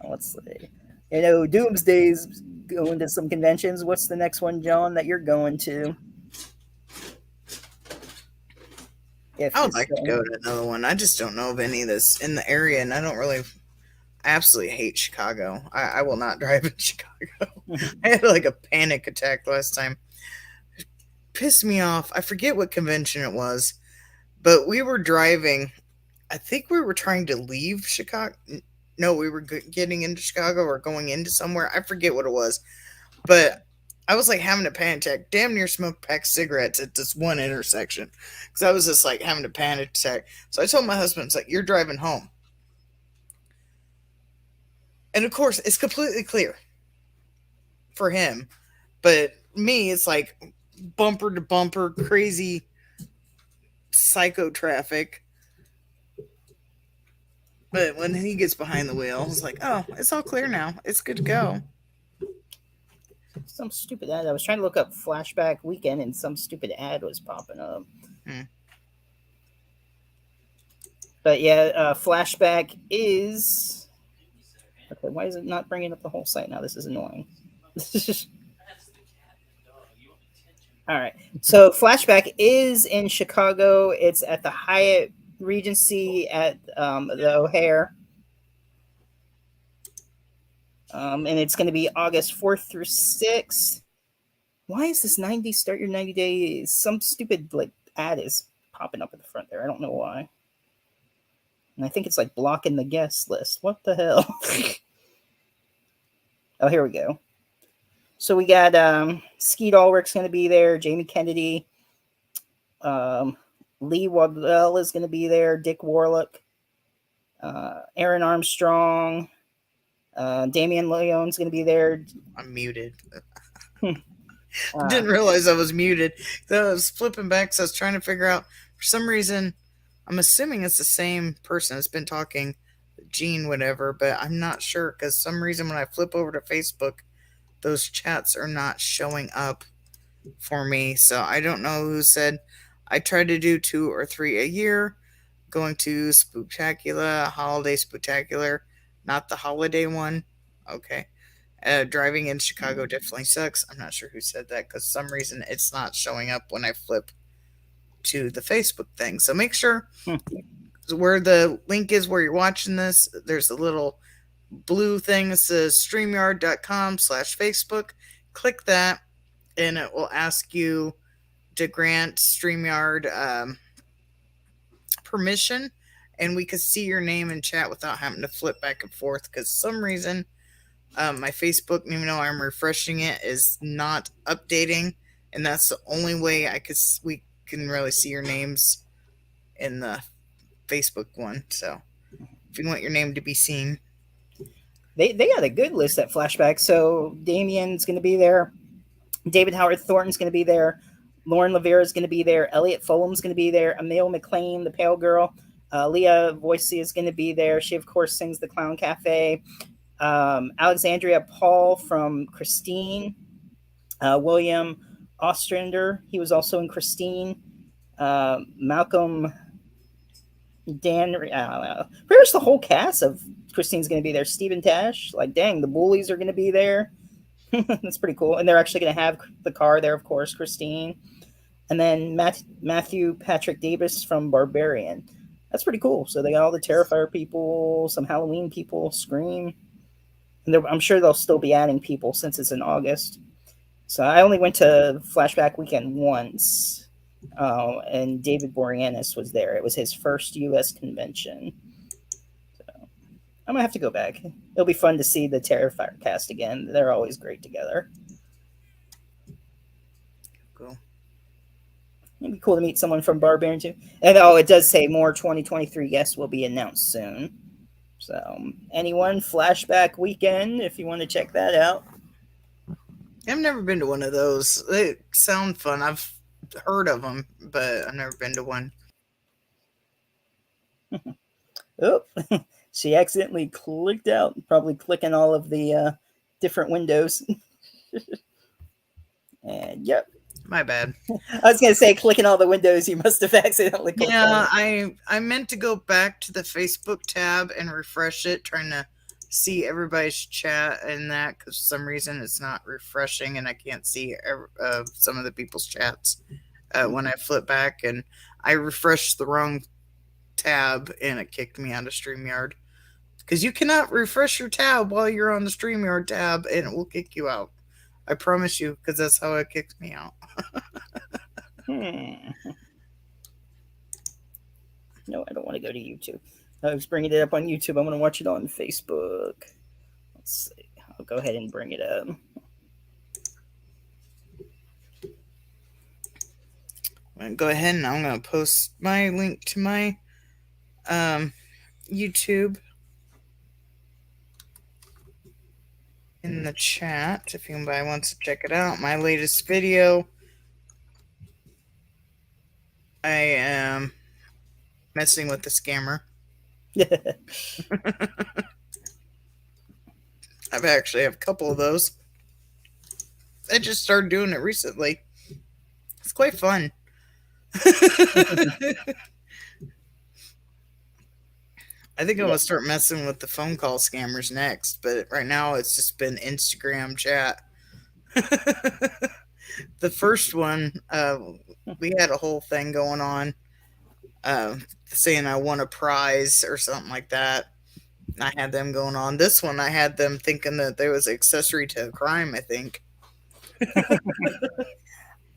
Let's see. Doomsday's going to some conventions. What's the next one, John, that you're going to?
I would like to go to another one. I just don't know of any of this in the area, and I don't really. I absolutely hate Chicago. I will not drive in Chicago. I had like a panic attack last time. It pissed me off. I forget what convention it was, but we were driving. I think we were trying to leave Chicago. No, we were getting into Chicago or going into somewhere. I forget what it was, but I was like having a panic attack. Damn near smoked a pack of cigarettes at this one intersection because I was just like having a panic attack. So I told my husband, "It's like you're driving home," and of course it's completely clear for him, but me, it's like bumper to bumper, crazy psycho traffic. But when he gets behind the wheel, it's like, oh, it's all clear now. It's good to go.
Some stupid ad. I was trying to look up Flashback Weekend, and some stupid ad was popping up. But yeah, Flashback is. Okay, why is it not bringing up the whole site now? This is annoying. All right. So Flashback is in Chicago. It's at the Hyatt Regency at the O'Hare. And it's going to be August 4th through 6th. Why is this 90 start your 90 days? Some stupid like ad is popping up at the front there. I don't know why. And I think it's like blocking the guest list. What the hell? Oh, here we go. So we got Skeet Ulrich's going to be there. Jamie Kennedy. Lee Waddell is going to be there. Dick Warlock. Aaron Armstrong. Damian Leone's going to be there.
I'm muted.
Uh,
Didn't realize I was muted. So I was flipping back, so I was trying to figure out. For some reason, I'm assuming it's the same person that's been talking, Gene, whatever, but I'm not sure because some reason when I flip over to Facebook, those chats are not showing up for me. So I don't know who said. I try to do 2 or 3 a year. Going to Spooktacular, Holiday Spooktacular, not the holiday one. Okay. Driving in Chicago definitely sucks. I'm not sure who said that because some reason it's not showing up when I flip to the Facebook thing. So make sure
hmm.
where the link is where you're watching this, there's a little blue thing that says streamyard.com/Facebook. Click that and it will ask you to grant StreamYard permission and we could see your name in chat without having to flip back and forth because some reason my Facebook, even though I'm refreshing it, is not updating, and that's the only way we can really see your names in the Facebook one. So if you want your name to be seen,
They got a good list at Flashback. So Damien's going to be there. David Howard Thornton's going to be there. Lauren Lavera is going to be there. Elliot Fulham's going to be there. Emil McLean, the Pale Girl. Leah Voicey is going to be there. She, of course, sings The Clown Cafe. Alexandria Paul from Christine. William Ostrander, he was also in Christine. Malcolm Dan, pretty much the whole cast of Christine's going to be there. Stephen Tash, like, dang, the Bullies are going to be there. That's pretty cool. And they're actually going to have the car there, of course, Christine. And then Matthew Patrick Davis from Barbarian. That's pretty cool. So they got all the Terrifier people, some Halloween people, Scream. And I'm sure they'll still be adding people since it's in August. So I only went to Flashback Weekend once. And David Boreanaz was there. It was his first U.S. convention. So I'm going to have to go back. It'll be fun to see the Terrifier cast again. They're always great together.
cool.
It'd be cool to meet someone from Barbarian too. And it does say more 2023 guests will be announced soon. So anyone, Flashback Weekend, if you want to check that out.
I've never been to one of those. They sound fun. I've heard of them, but I've never been to one.
Oh, she accidentally clicked out, probably clicking all of the different windows. And yep.
My bad.
I was going to say, clicking all the windows, you must have accidentally clicked
Yeah, I meant to go back to the Facebook tab and refresh it, trying to see everybody's chat and that, because for some reason it's not refreshing and I can't see some of the people's chats when I flip back, and I refreshed the wrong tab and it kicked me out of StreamYard. Because you cannot refresh your tab while you're on the StreamYard tab and it will kick you out. I promise you, because that's how it kicked me out.
No, I don't want to go to YouTube. I was bringing it up on YouTube. I want to watch it on Facebook. Let's see. I'll go ahead and bring it up.
I'm going to go ahead and I'm going to post my link to my YouTube in the chat if anybody wants to check it out. My latest video, I am messing with the scammer. I've actually have a couple of those. I just started doing it recently. It's quite fun. I think I'm going to start messing with the phone call scammers next, but right now it's just been Instagram chat. The first one, we had a whole thing going on saying I won a prize or something like that. I had them going on. This one, I had them thinking that there was accessory to a crime, I think.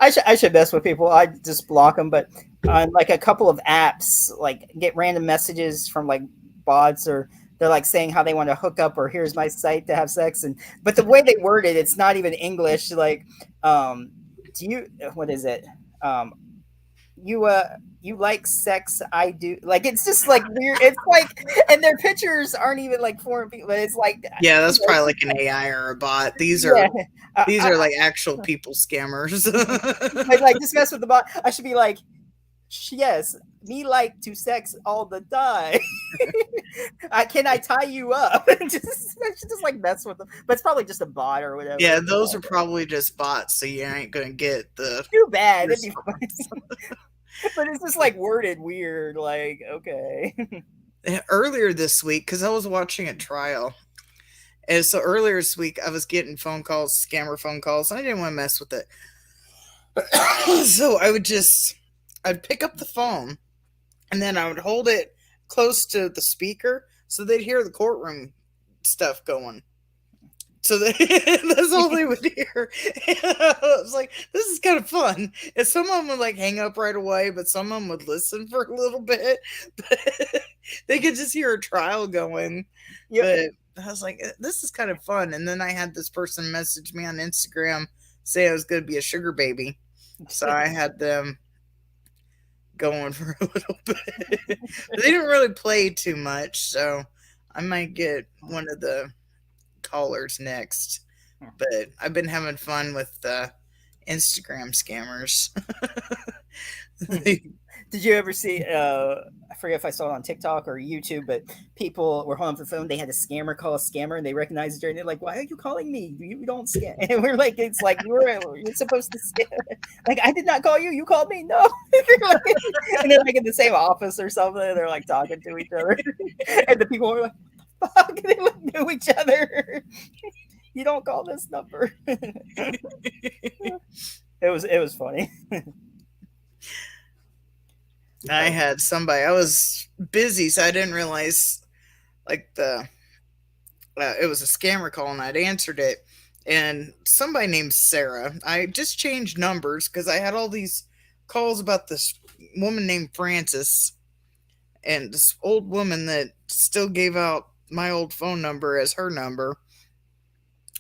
I should mess with people. I just block them, but on like a couple of apps, like get random messages from like bots, or they're like saying how they want to hook up, or here's my site to have sex, but the way they word it, it's not even English. Like, what is it? you like sex, I do. Like it's just like weird. It's like, and their pictures aren't even like foreign people. It's like,
Yeah, that's probably like an AI or a bot. These
yeah.
are these are like actual people scammers.
But like just mess with the bot. I should be like, yes, me like to sex all the time. Can I tie you up? just like mess with them. But it's probably just a bot or whatever.
Yeah, those are probably just bots, so you ain't gonna get the
Too bad. It'd be funny. But it's just like worded weird. Like, okay.
earlier this week, because I was watching a trial. And so earlier this week I was getting phone calls, scammer phone calls, and I didn't want to mess with it. So I'd pick up the phone and then I would hold it close to the speaker so they'd hear the courtroom stuff going. So that's all they would hear. I was like, this is kind of fun. And some of them would like hang up right away, but some of them would listen for a little bit. But they could just hear a trial going. Yep. But I was like, this is kind of fun. And then I had this person message me on Instagram say I was going to be a sugar baby. So I had them going for a little bit. They didn't really play too much. So I might get one of the callers next. But I've been having fun with Instagram scammers.
Did you ever see I forget if I saw it on TikTok or YouTube, but people were home for the phone, they had a scammer call a scammer and they recognized her and they're like, why are you calling me? You don't scam. And we're like, it's like you're supposed to scam. Like, I did not call you, you called me. No. And they're like in the same office or something, they're like talking to each other. And the people were like, fuck, they knew each other. You don't call this number. It was funny.
I had somebody. I was busy, so I didn't realize like it was a scammer call, and I'd answered it. And somebody named Sarah. I just changed numbers because I had all these calls about this woman named Frances, and this old woman that still gave out my old phone number as her number.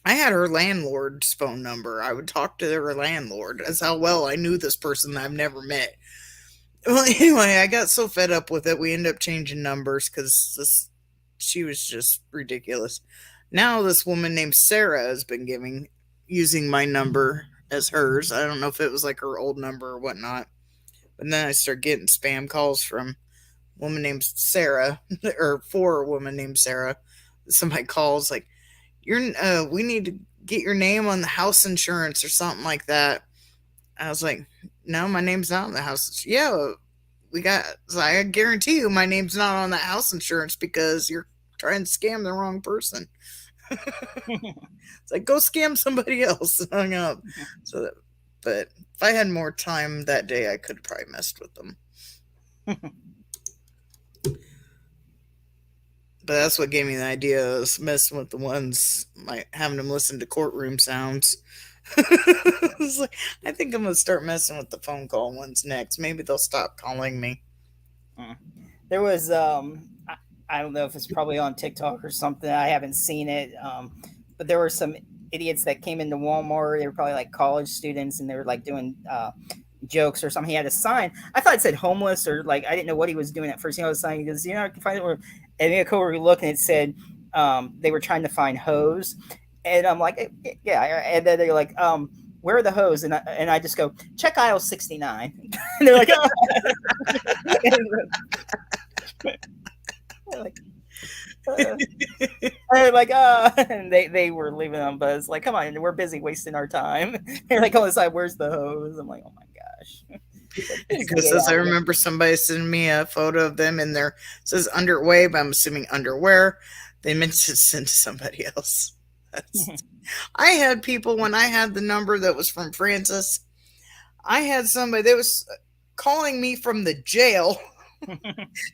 I had her landlord's phone number. I would talk to her landlord. That's how well I knew this person that I've never met. Well, anyway, I got so fed up with it, we ended up changing numbers because she was just ridiculous. Now this woman named Sarah has been using my number as hers. I don't know if it was like her old number or whatnot. But then I started getting spam calls from a woman named Sarah, or for a woman named Sarah. Somebody calls like, we need to get your name on the house insurance or something like that. I was like, no, my name's not on the house. Yeah, I guarantee you my name's not on the house insurance because you're trying to scam the wrong person. It's like, go scam somebody else. And hung up. But if I had more time that day, I could have probably messed with them. But that's what gave me the idea, was messing with the ones, like having them listen to courtroom sounds. Like, I think I'm gonna start messing with the phone call ones next. Maybe they'll stop calling me.
There was I don't know if it's probably on TikTok or something. I haven't seen it, but there were some idiots that came into Walmart. They were probably like college students, and they were like doing jokes or something. He had a sign. I thought it said homeless, or like I didn't know what he was doing at first. He had a sign because I can find it. And me and coworker looked, and it said they were trying to find hoes. And I'm like, yeah. And then they're like, where are the hoes? And I just go, check aisle 69. And they're like, oh. And they were leaving them, but it's like, come on, we're busy wasting our time. They're like, on the side, where's the hose? I'm like, oh my gosh.
Because I remember somebody sending me a photo of them in their, says underway, but I'm assuming underwear. They meant to send to somebody else. I had people, when I had the number that was from Francis, I had somebody that was calling me from the jail.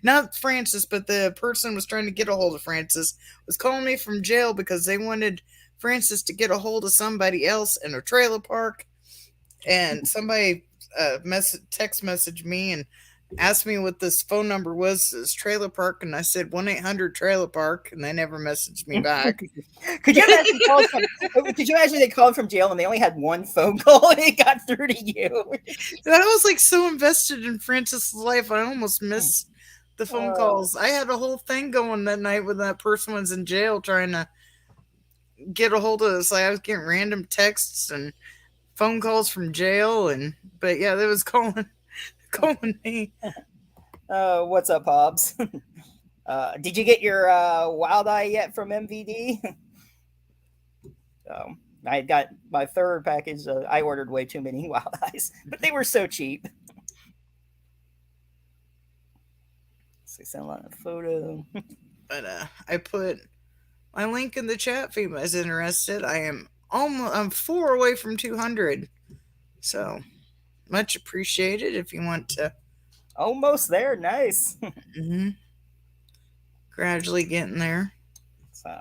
Not Francis, but the person was trying to get a hold of Francis, was calling me from jail because they wanted Francis to get a hold of somebody else in a trailer park. And somebody text messaged me and asked me what this phone number was. It's trailer park, and I said 1-800-trailer park, and they never messaged me back.
Could you imagine could you imagine they called from jail and they only had one phone call and it got through to you?
And I was like so invested in Francis' life, I almost missed the phone calls. I had a whole thing going that night when that person was in jail trying to get a hold of us. Like I was getting random texts and phone calls from jail, but yeah, they was calling me.
What's up, Hobbs? Did you get your Wild Eye yet from MVD? I got my third package. I ordered way too many Wild Eyes, but they were so cheap. So send a photo.
But I put my link in the chat if anybody's interested. I'm 4 away from 200, so much appreciated if you want to.
Almost there, nice.
Gradually getting there.
So,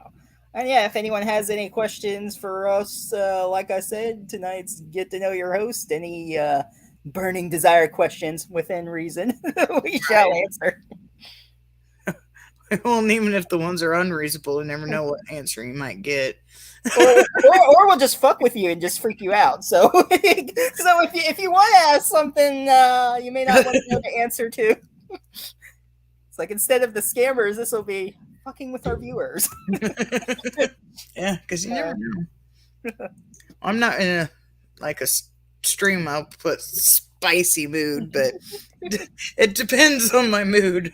and yeah, if anyone has any questions for us, like I said, tonight's get to know your host. Any burning desire questions within reason, we shall answer.
Well, even if the ones are unreasonable, you never know what answer you might get.
or we'll just fuck with you and just freak you out. So, if you want to ask something, you may not want to know the answer to. It's like instead of the scammers, this will be fucking with our viewers.
Yeah, because you never know. I'm not in a stream. I'll put spicy mood, but it depends on my mood.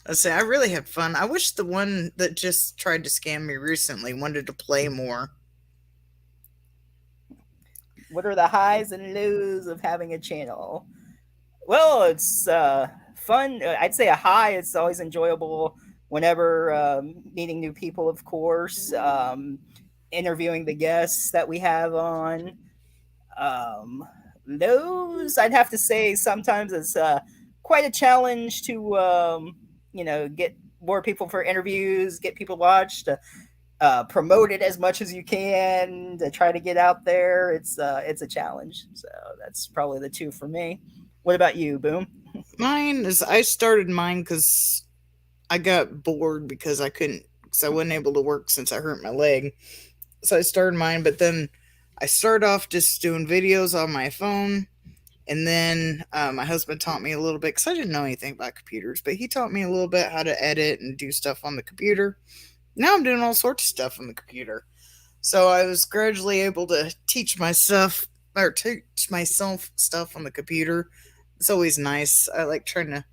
I say I really had fun. I wish the one that just tried to scam me recently wanted to play more.
What are the highs and lows of having a channel? Well, it's fun. I'd say a high. It's always enjoyable whenever meeting new people, of course, interviewing the guests that we have on. Lows, I'd have to say sometimes it's quite a challenge to get more people for interviews, get people watched, promote it as much as you can to try to get out there. It's a challenge. So that's probably the two for me. What about you, Boom?
I started mine because I got bored because I wasn't able to work since I hurt my leg. So I started mine, but then I started off just doing videos on my phone. And then my husband taught me a little bit because I didn't know anything about computers, but he taught me a little bit how to edit and do stuff on the computer. Now I'm doing all sorts of stuff on the computer. So I was gradually able to teach myself stuff on the computer. It's always nice. I like trying to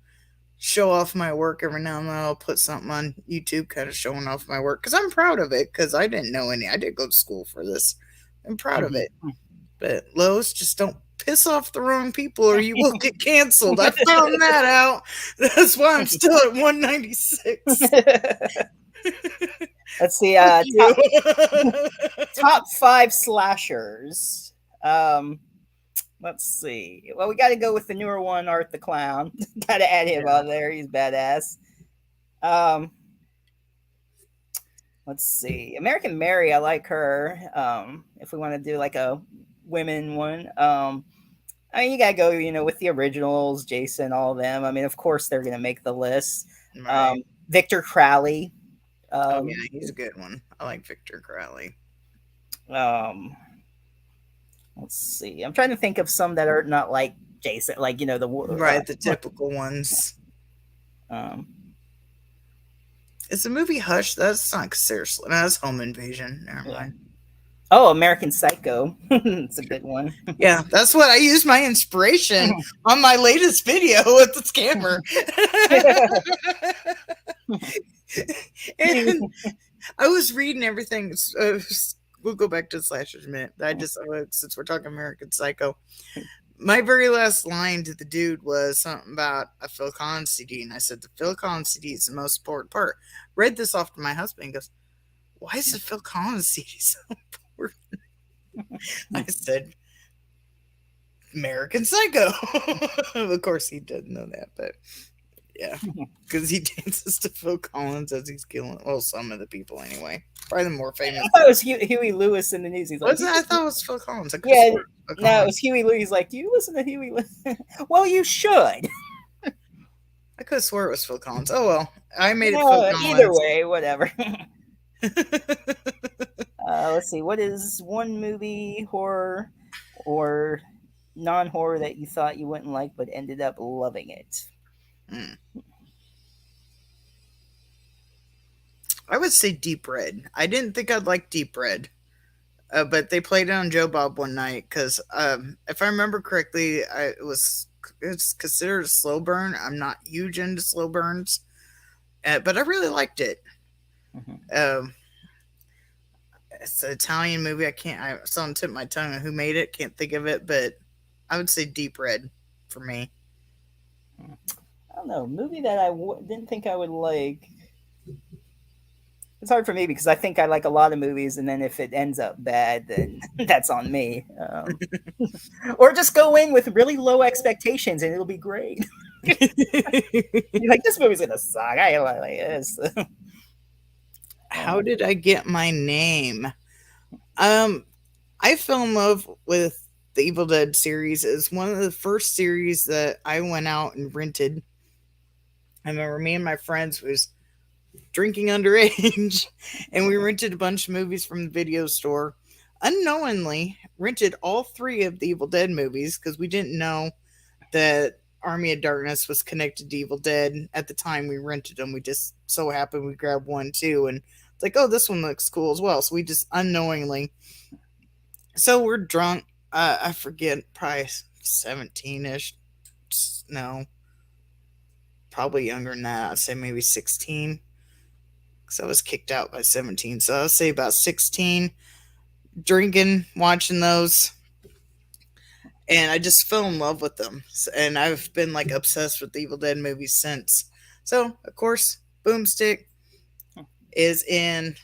show off my work every now and then. I'll put something on YouTube kind of showing off my work because I'm proud of it because I didn't know any. I didn't go to school for this. I'm proud of it. But Lois, just don't piss off the wrong people or you will get canceled. I found that out. That's why I'm still at 196.
Let's see. Top 5 slashers. Let's see. Well, we got to go with the newer one, Art the Clown. Got to add him on there. He's badass. Let's see. American Mary, I like her. If we want to do like a women one, I mean, you gotta go, with the originals, Jason, all of them. I mean, of course, they're gonna make the list. Right. Victor Crowley.
Yeah, he's a good one. I like Victor Crowley.
Let's see. I'm trying to think of some that are not like Jason, like
the typical ones. Is the movie Hush? That's not seriously. That's Home Invasion. Never mind.
Oh, American Psycho. It's a good one.
Yeah, that's what I used my inspiration on my latest video with the scammer. And I was reading everything. We'll go back to slashers in a minute. Since we're talking American Psycho, my very last line to the dude was something about a Phil Collins CD, and I said the Phil Collins CD is the most important part. Read this off to my husband. He goes, "Why is the Phil Collins CD so important?" I said, "American Psycho." Of course, he doesn't know that, but yeah, because he dances to Phil Collins as he's killing. Well, some of the people anyway. Probably the more famous.
I thought it was Huey Lewis in the news. He's like,
I thought it was Phil Collins.
Yeah, No, it
on.
was Huey Lewis. He's like, do you listen to Huey Lewis? Well, you should.
I could have swore it was Phil Collins. Oh well, I made it Phil
No, either
Collins.
way, whatever. Let's see. What is one movie, horror or non-horror, that you thought you wouldn't like but ended up loving it?
Hmm. I would say Deep Red. I didn't think I'd like Deep Red, but they played it on Joe Bob one night because, if I remember correctly, it's considered a slow burn. I'm not huge into slow burns, but I really liked it.
Mhm.
Um, it's an Italian movie. I saw on the tip of my tongue who made it. Can't think of it, but I would say Deep Red for me.
I don't know. Movie that didn't think I would like. It's hard for me because I think I like a lot of movies, and then if it ends up bad, then that's on me. Or just go in with really low expectations, and it'll be great. You're like, this movie's gonna suck. I like this.
How did I get my name? Um, I fell in love with the Evil Dead series. It's one of the first series that I went out and rented. I remember me and my friends was drinking underage, and we rented a bunch of movies from the video store. Unknowingly, rented all three of the Evil Dead movies because we didn't know that Army of Darkness was connected to Evil Dead at the time we rented them. We just so happened we grabbed one too, and it's like, oh, this one looks cool as well. So we just unknowingly. So we're drunk. I forget, probably 17 ish. No, probably younger than that. I'd say maybe 16. Because I was kicked out by 17. So I'll say about 16. Drinking, watching those. And I just fell in love with them. And I've been like obsessed with the Evil Dead movies since. So, of course, Boomstick is in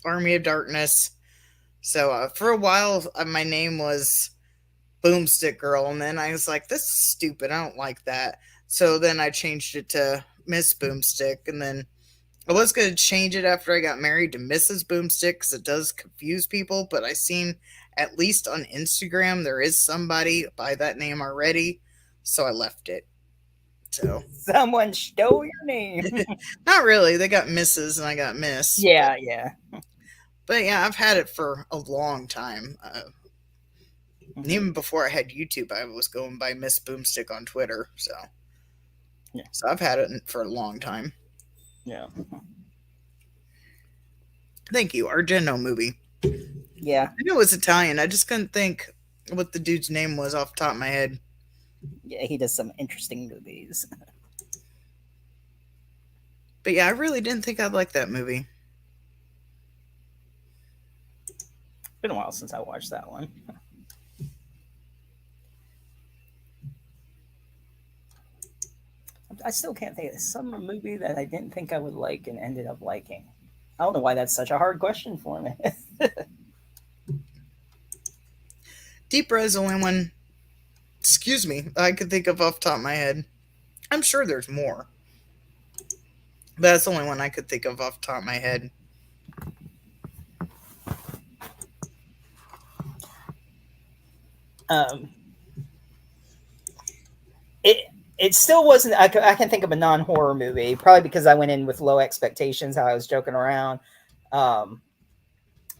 Army of Darkness. So for a while, my name was Boomstick Girl, and then I was like, "This is stupid. I don't like that." So then I changed it to Miss Boomstick, and then I was going to change it after I got married to Mrs. Boomstick because it does confuse people. But I seen, at least on Instagram, there is somebody by that name already, so I left it. So
Someone stole your name.
not really. They got Mrs. and I got Miss.
Yeah, yeah.
But yeah, I've had it for a long time. Even before I had YouTube, I was going by Miss Boomstick on Twitter.
Yeah.
So I've had it for a long time.
Yeah.
Thank you. Argento movie.
Yeah.
I knew it was Italian. I just couldn't think what the dude's name was off the top of my head.
Yeah, he does some interesting movies.
But yeah, I really didn't think I'd like that movie.
It's been a while since I watched that one. I still can't think of some movie that I didn't think I would like and ended up liking. I don't know why that's such a hard question for me.
Deep Red is the only one, excuse me, I could think of off the top of my head. I'm sure there's more. But that's the only one I could think of off the top of my head.
um, it still wasn't. I can think of a non-horror movie, probably because I went in with low expectations. How I was joking around.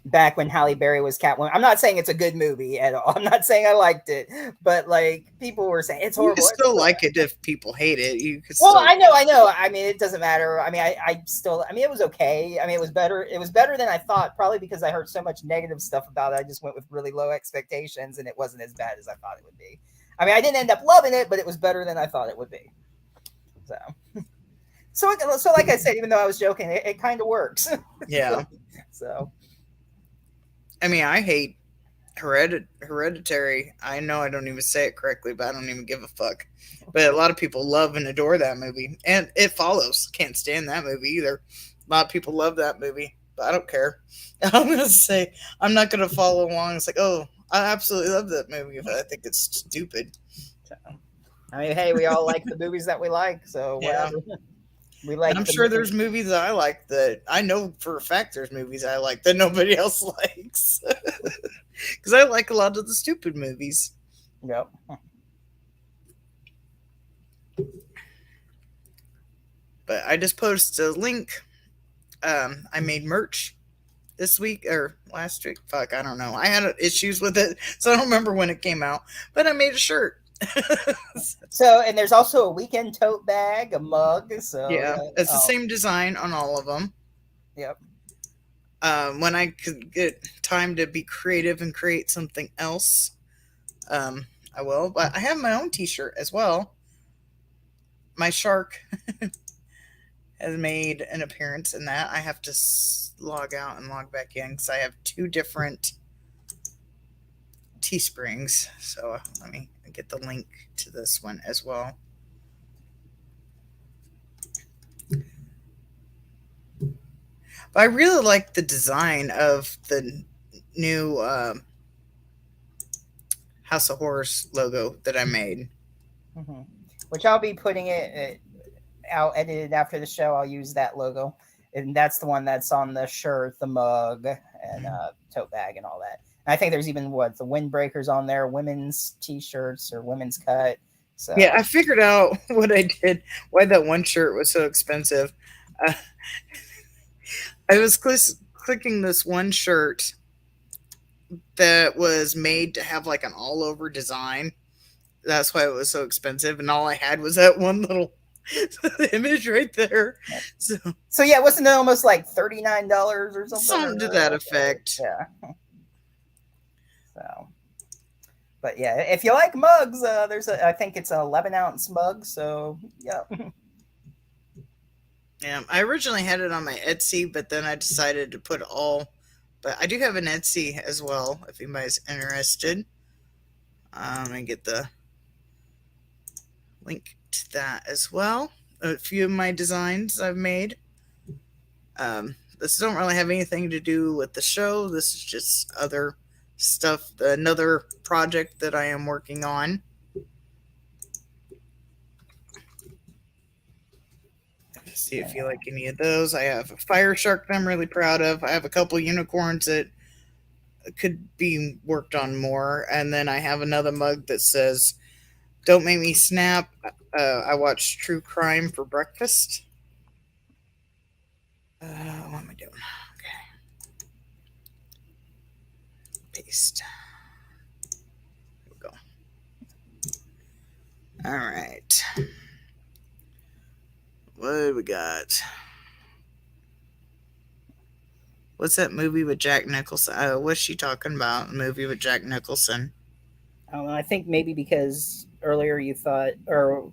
Back when Halle Berry was Catwoman. I'm not saying it's a good movie at all. I'm not saying I liked it, but like people were saying it's horrible.
You can still like it if people hate it. You could
Well,
still...
I know. I mean, it doesn't matter. I mean, I still. I mean, it was okay. I mean, it was better. It was better than I thought. Probably because I heard so much negative stuff about it. I just went with really low expectations, and it wasn't as bad as I thought it would be. I mean, I didn't end up loving it, but it was better than I thought it would be. So like I said, even though I was joking, it kind of works.
Yeah.
So.
I mean, I hate Hereditary. I know I don't even say it correctly, but I don't even give a fuck. But a lot of people love and adore that movie. And It Follows. Can't stand that movie either. A lot of people love that movie, but I don't care. I'm going to say, I'm not going to follow along. It's like, oh, I absolutely love that movie, but I think it's stupid.
I mean, hey, we all like the movies that we like, so whatever.
Yeah.
We
And I'm
like the
sure there's movies that I like that I know for a fact there's movies I like that nobody else likes. Because I like a lot of the stupid movies.
Yep.
But I just posted a link. I made merch this week or last week. Fuck, I don't know. I had issues with it, so I don't remember when it came out. But I made a shirt.
So, and there's also a weekend tote bag, a mug. So,
Yeah,
yeah.
it's the
Oh,
same design on all of them.
yep.
When I could get time to be creative and create something else, I will. But I have my own T-shirt as well. My shark has made an appearance in that. I have to log out and log back in because I have two different Teesprings. So let me get the link to this one as well. But I really like the design of the new House of Horrors logo that I made.
Mm-hmm. Which I'll be putting it out edited after the show. I'll use that logo, and that's the one that's on the shirt, the mug, and tote bag, and all that. And I think there's even the windbreakers on there, women's t-shirts or women's cut. So
Yeah, I figured out what I did, why that one shirt was so expensive. Uh, I was clicking this one shirt that was made to have like an all over design. That's why it was so expensive. And all I had was that one little image right there.
So yeah, wasn't it almost like $39 or something?
Something to that effect.
Yeah. So, but yeah, if you like mugs, I think it's an 11-ounce mug. So yeah.
Yeah, I originally had it on my Etsy, but then I decided to put all. But I do have an Etsy as well, if anybody's interested. And get the link to that as well. A few of my designs I've made. This don't really have anything to do with the show. This is just other stuff. Another project that I am working on. See if you like any of those. I have a fire shark that I'm really proud of. I have a couple unicorns that could be worked on more. And then I have another mug that says, "Don't make me snap. I watch true crime for breakfast." What am I doing? Okay. Paste. Here we go. All right. What do we got? What's that movie with Jack Nicholson? What's she talking about? A movie with Jack Nicholson.
I don't know. I think maybe because earlier you thought, or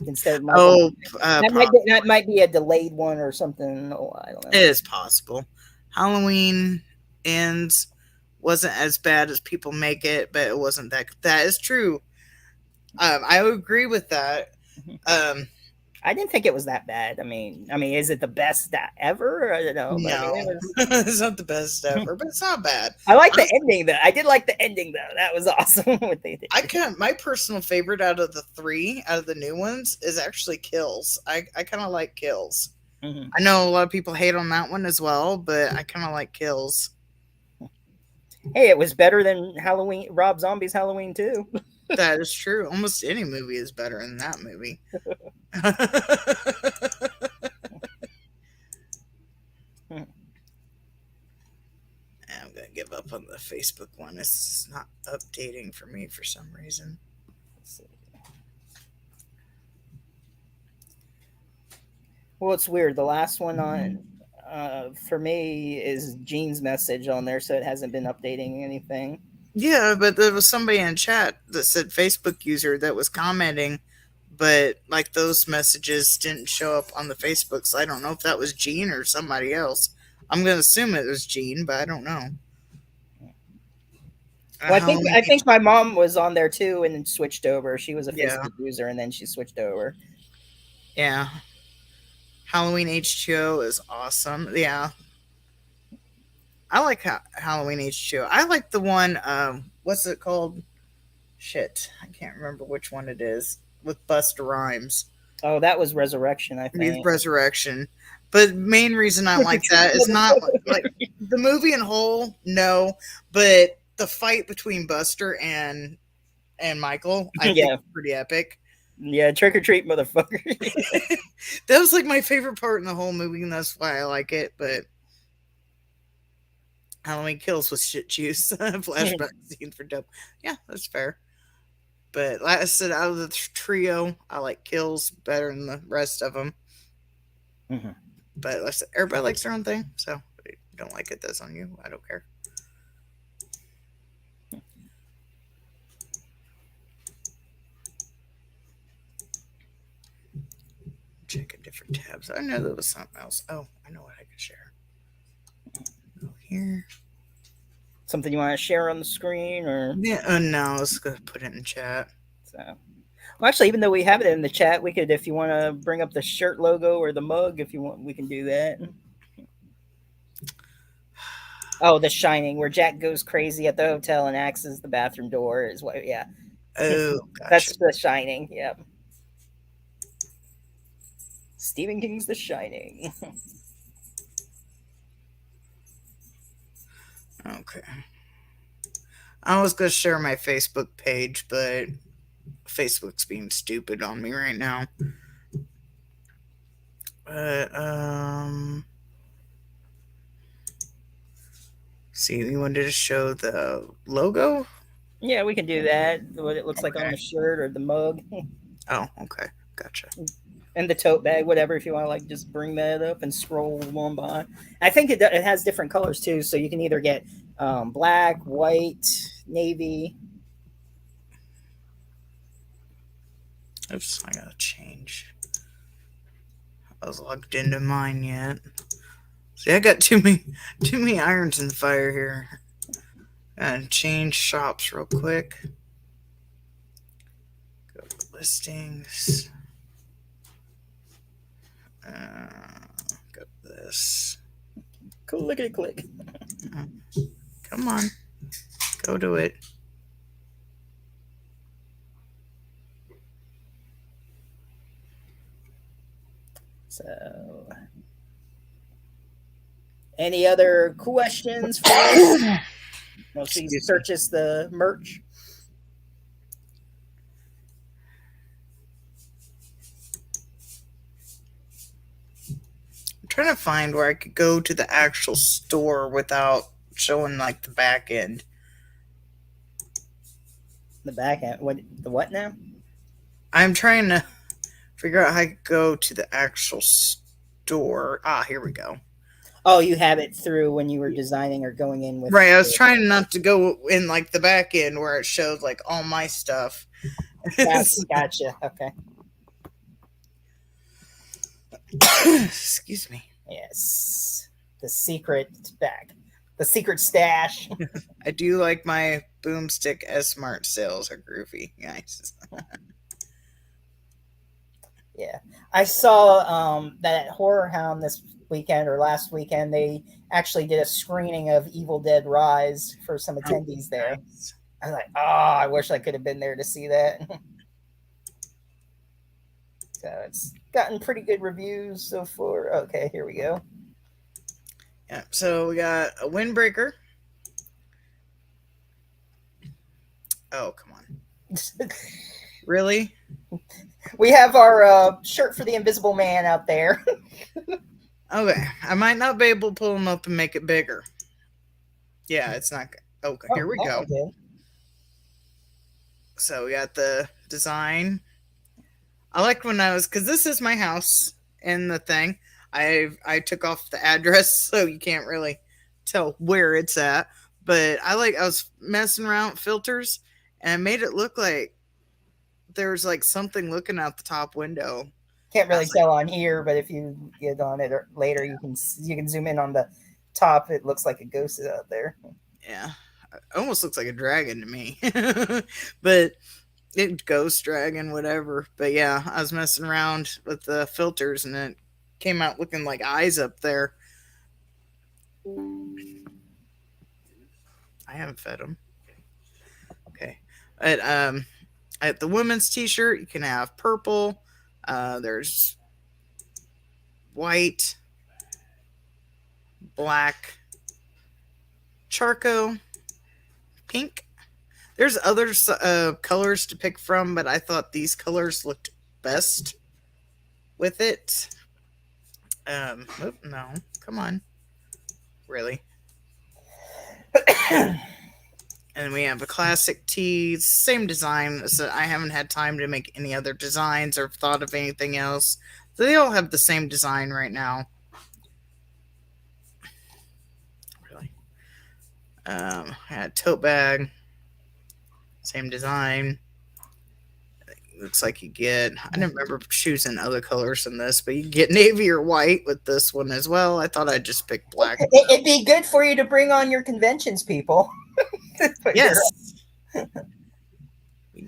instead of Michael, that might be a delayed one or something. Oh, I don't know.
It is possible. Halloween Ends wasn't as bad as people make it, but it wasn't that. That is true. I would agree with that.
I didn't think it was that bad. I mean, is it the best ever? I don't know.
No, it's not the best ever, but it's not bad.
I like the ending though. I did like the ending though. That was awesome. What they did.
My personal favorite out of the new ones is actually Kills. I kind of like Kills. Mm-hmm. I know a lot of people hate on that one as well, but I kind of like Kills.
Hey, it was better than Rob Zombie's Halloween 2.
That is true. Almost any movie is better than that movie. I'm going to give up on the Facebook one. It's not updating for me for some reason. Let's see.
Well, it's weird. The last one on for me is Gene's message on there, so it hasn't been updating anything.
Yeah, but there was somebody in chat that said Facebook user that was commenting, but like those messages didn't show up on the Facebook, so I don't know if that was Gene or somebody else. I'm going to assume it was Gene, but I don't know.
Well, I think my mom was on there too and then switched over. She was a Facebook user and then she switched over.
Yeah. Halloween H2O is awesome. Yeah. I like Halloween H2O. I like the one, what's it called? Shit. I can't remember which one it is. With Busta Rhymes.
Oh, that was Resurrection, I
With
think.
Resurrection. But main reason I like that is not like the movie in whole, no, but the fight between Buster and Michael, I think
Yeah.
is pretty epic.
Yeah, trick or treat, motherfucker.
That was like my favorite part in the whole movie, and that's why I like it. But Halloween Kills with shit juice flashback scene for dope. Yeah, that's fair. But like I said, out of the trio, I like Kills better than the rest of them.
Mhm.
But like I said, everybody likes their own thing, so if you don't like it, that's on you. I don't care. Checking different tabs. I know there was something else. Oh, I know what I can share. Go here.
Something you want to share on the screen, or
Yeah, no, let's go put it in chat.
so? Well, actually, even though we have it in the chat, we could, if you want to bring up the shirt logo or the mug, if you want, we can do that. Oh, The Shining, where Jack goes crazy at the hotel and axes the bathroom door, is what? Yeah,
Oh, gotcha.
that's The Shining. Yep. Stephen King's The Shining.
Okay. I was gonna share my Facebook page, but Facebook's being stupid on me right now. But see, you wanted to show the logo?
Yeah, we can do that. What it looks like on
Okay.
the shirt or the mug
Oh, okay, gotcha.
and the tote bag, whatever. If you want to like just bring that up and scroll on by. I think it has different colors too, so you can either get black, white, navy.
Oops, I gotta change. I was logged into mine yet. See, I got too many irons in the fire here. And change shops real quick. Go to listings. Got this.
Clickety click.
Come on, go to it.
So, any other questions for us? Once we
Excuse me.
purchase the merch.
I'm trying to find where I could go to the actual store without showing like the back end.
The back end. What? The what now?
I'm trying to figure out how I could go to the actual store. Ah, here we go.
Oh, you have it through when you were designing or going in with.
Right, I was trying not to go in like the back end where it shows like all my stuff.
Gotcha. Okay.
Excuse me.
Yes. The secret bag. The secret stash.
I do like my boomstick S Smart sales are groovy. Nice.
Yeah. I saw that at Horror Hound this weekend or last weekend. They actually did a screening of Evil Dead Rise for some attendees there.
Nice.
I was like, oh, I wish I could have been there to see that. So it's gotten pretty good reviews so far. Okay, here we go.
Yeah, so we got a windbreaker. Oh, come on. Really?
We have our shirt for the Invisible Man out there.
Okay, I might not be able to pull them up and make it bigger. Yeah, it's not good. Okay, here we go.
Okay.
So we got the design. I liked when I was, because this is my house in the thing. I took off the address so you can't really tell where it's at. But I was messing around with filters and I made it look like there's like something looking out the top window.
Can't really tell on here, but if you get on it later, you can zoom in on the top. It looks like a ghost is out there.
Yeah, it almost looks like a dragon to me. But it ghost dragon, whatever. But yeah, I was messing around with the filters and it came out looking like eyes up there. I haven't fed them. Okay. At the women's t-shirt, you can have purple, There's white, black, charcoal, pink. There's other colors to pick from, but I thought these colors looked best with it. No, come on. Really? And we have a classic tee, same design. So I haven't had time to make any other designs or thought of anything else. So they all have the same design right now. Really? I had a tote bag, same design. Looks like you get, I didn't remember choosing other colors in this, but you get navy or white with this one as well. I thought I'd just pick black.
It'd be good for you to bring on your conventions, people.
Yes.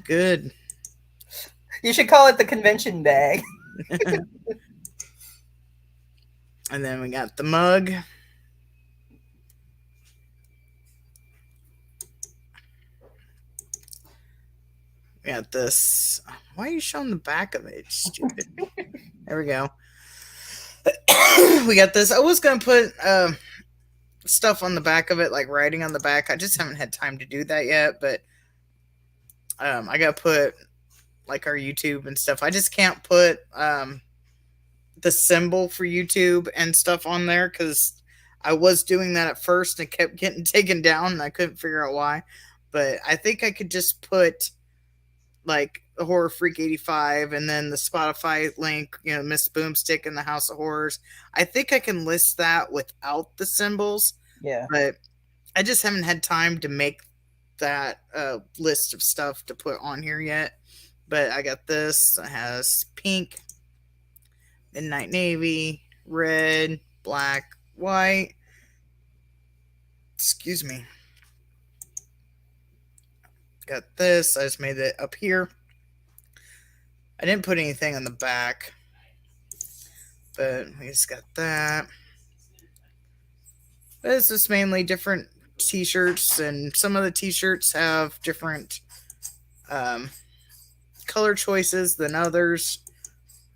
Good.
You should call it the convention bag.
And then we got the mug. We got this. Why are you showing the back of it? Stupid. There we go. We got this. I was going to put stuff on the back of it, like writing on the back. I just haven't had time to do that yet, but I got to put like our YouTube and stuff. I just can't put the symbol for YouTube and stuff on there because I was doing that at first and it kept getting taken down and I couldn't figure out why. But I think I could just put like the Horror Freak 85 and then the Spotify link, you know, Miss Boomstick and the House of Horrors. I think I can list that without the symbols.
Yeah.
But I just haven't had time to make that list of stuff to put on here yet. But I got this. It has pink, midnight navy, red, black, white. Excuse me. Got this. I just made it up here. I didn't put anything on the back, but we just got that. But it's just mainly different t-shirts, and some of the t-shirts have different color choices than others.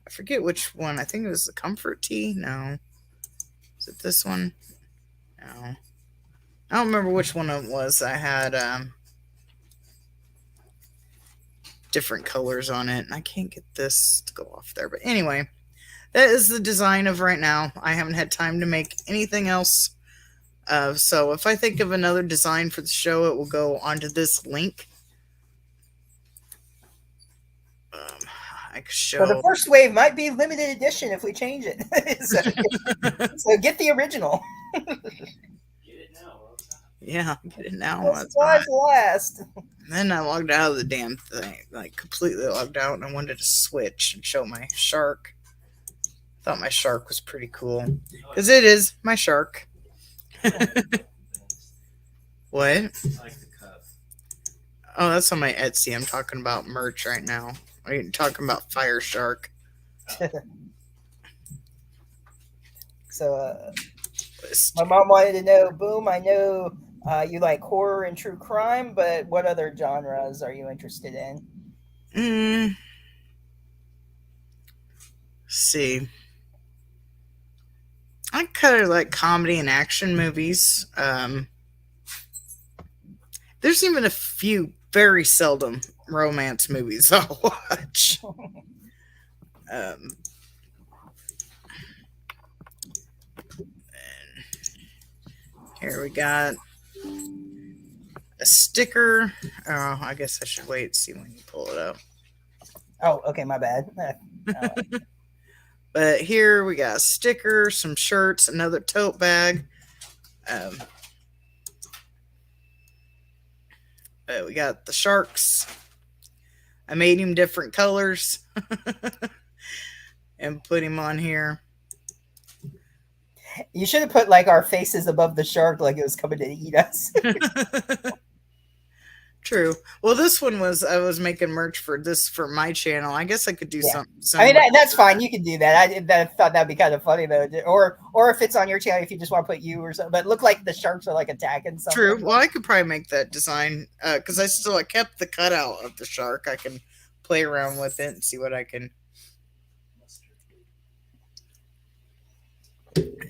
I forget which one. I think it was the comfort tee. No. Is it this one? No. I don't remember which one it was. I had different colors on it, and I can't get this to go off there. But anyway, that is the design of right now. I haven't had time to make anything else. So if I think of another design for the show, it will go onto this link. I could show.
So the first wave might be limited edition if we change it. So get the original.
Yeah, get it now.
Supplies last.
Then I logged out of the damn thing, like completely logged out, and I wanted to switch and show my shark. Thought my shark was pretty cool because it is my shark. What? I like the cup. Oh, that's on my Etsy. I'm talking about merch right now. I'm talking about Fire Shark.
So, my mom wanted to know, Boom, I know you like horror and true crime, but what other genres are you interested in?
See. I kind of like comedy and action movies. There's even a few, very seldom, romance movies I'll watch. Here we got a sticker. Oh, I guess I should wait and see when you pull it up.
Oh, okay, my bad.
But here we got a sticker, some shirts, another tote bag. We got the sharks. I made him different colors and put him on here.
You should have put like our faces above the shark like it was coming to eat us.
True. Well, this one was, I was making merch for this for my channel. I guess I could do something.
I mean, that's fine. You can do that. I thought that'd be kind of funny though. Or if it's on your channel, if you just want to put you or something. But it looked like the sharks are like attacking something.
True. Well, I could probably make that design because I kept the cutout of the shark. I can play around with it and see what I can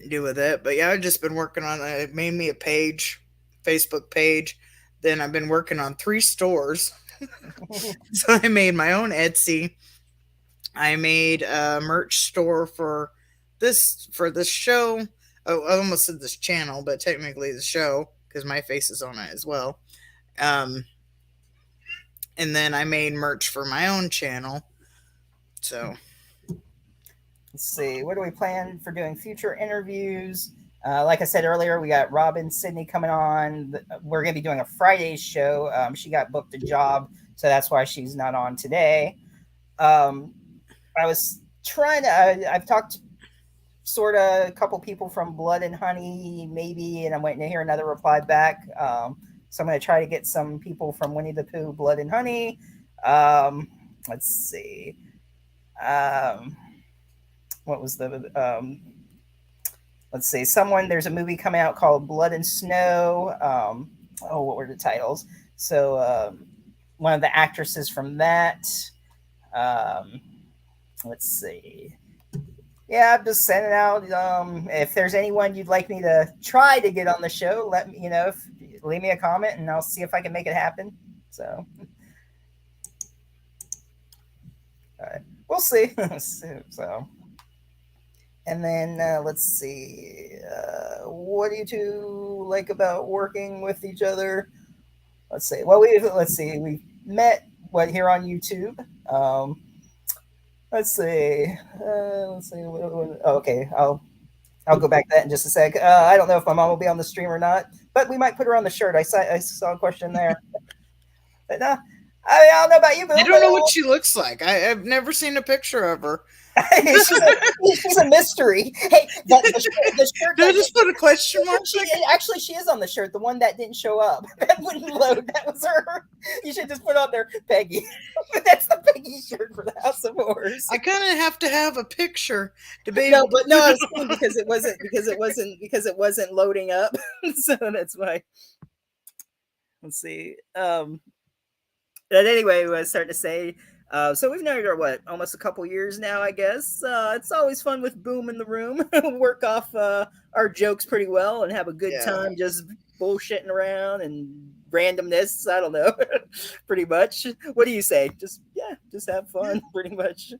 do with it. But yeah, I've just been working on it. It made me a page, Facebook page. Then I've been working on 3 stores. So I made my own Etsy. I made a merch store for this show. Oh, I almost said this channel, but technically the show because my face is on it as well. Um, and then I made merch for my own channel. So
Let's see. What do we plan for doing future interviews? Like I said earlier, we got Robin Sydney coming on. We're going to be doing a Friday show. She got booked a job, so that's why she's not on today. I was trying to. I've talked sort of a couple people from Blood and Honey, maybe, and I'm waiting to hear another reply back. So I'm going to try to get some people from Winnie the Pooh, Blood and Honey. Let's see. What was the let's see, there's a movie coming out called Blood and Snow. What were the titles? So one of the actresses from that. Let's see. Yeah, I'm just sending out. If there's anyone you'd like me to try to get on the show, let me, leave me a comment and I'll see if I can make it happen. So, all right, we'll see. So, and then let's see. What do you two like about working with each other? Let's see. Well, we met here on YouTube. Let's see. Okay, I'll go back to that in just a sec. I don't know if my mom will be on the stream or not, but we might put her on the shirt. I saw a question there. But I don't know about you, Bill.
I don't know what she looks like. I've never seen a picture of her.
she's a mystery. Hey, the shirt.
Did I just put a question mark?
Actually, she is on the shirt. The one that didn't show up. That wouldn't load. That was her. You should just put on there, Peggy. That's the Peggy shirt for the House of Horrors.
I kind of have to have a picture to be.
No, but no, I was saying because it wasn't loading up. So that's why. Let's see. But anyway, I was starting to say. So we've known her almost a couple years now, I guess. It's always fun with Boom in the room. Work off our jokes pretty well and have a good time just bullshitting around and randomness. I don't know, pretty much. What do you say? Just have fun, pretty much.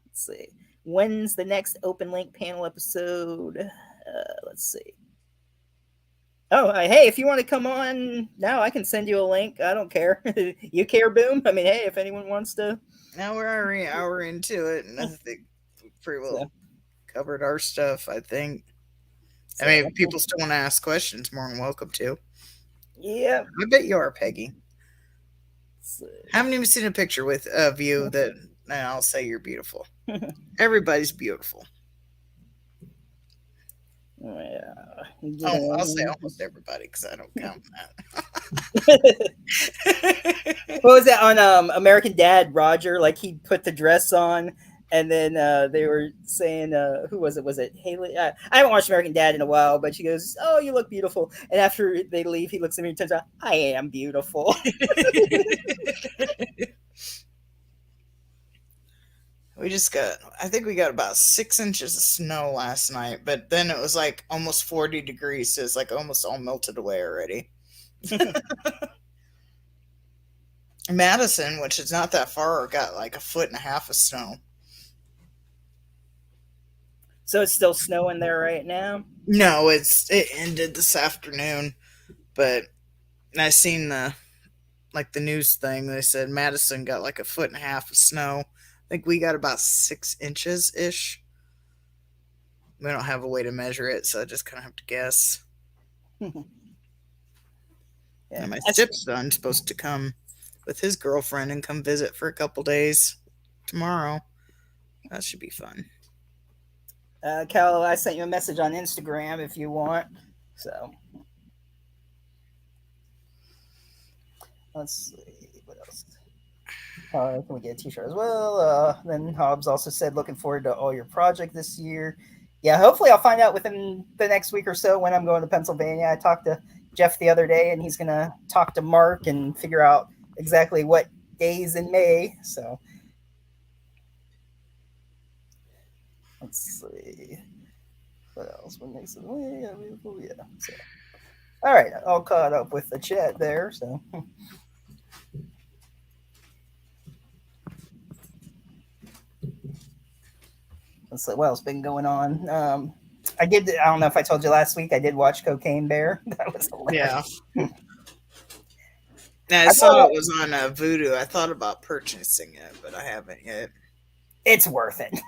Let's see. When's the next Open Link panel episode? Let's see. Oh, hey, if you want to come on now, I can send you a link. I don't care. You care, Boom? I mean, hey, if anyone wants to.
Now we're already an hour into it, and I think we pretty well covered our stuff, I think. I mean, if people still want to ask questions, more than welcome to.
Yeah.
I bet you are, Peggy. I haven't even seen a picture of you that I'll say you're beautiful. Everybody's beautiful.
Yeah.
I'll say almost everybody because I don't count that.
What was that on American Dad? Roger, like he put the dress on, and then they were saying, who was it? Was it Haley? I haven't watched American Dad in a while, but she goes, "Oh, you look beautiful." And after they leave, he looks at me and turns out, "I am beautiful."
I think we got about 6 inches of snow last night, but then it was like almost 40 degrees, so it's like almost all melted away already. Madison, which is not that far, got like 1.5 feet of snow.
So it's still snowing there right now?
No, it ended this afternoon, but I seen the news thing. They said Madison got like 1.5 feet of snow. I think we got about 6 inches ish. We don't have a way to measure it, so I just kind of have to guess. Yeah, my stepson's supposed to come with his girlfriend and come visit for a couple days tomorrow. That should be fun.
Cal, I sent you a message on Instagram if you want. So let's see what else. Can we get a t-shirt as well? Then Hobbs also said, looking forward to all your project this year. Yeah, hopefully I'll find out within the next week or so when I'm going to Pennsylvania. I talked to Jeff the other day, and he's going to talk to Mark and figure out exactly what days in May. So, Let's see. What else? What makes it? Yeah. So, all right, all caught up with the chat there. So. Let's see what else been going on. I did. I don't know if I told you last week. I did watch Cocaine Bear. That was hilarious.
Yeah. I saw it was on Vudu. I thought about purchasing it, but I haven't yet.
It's worth it.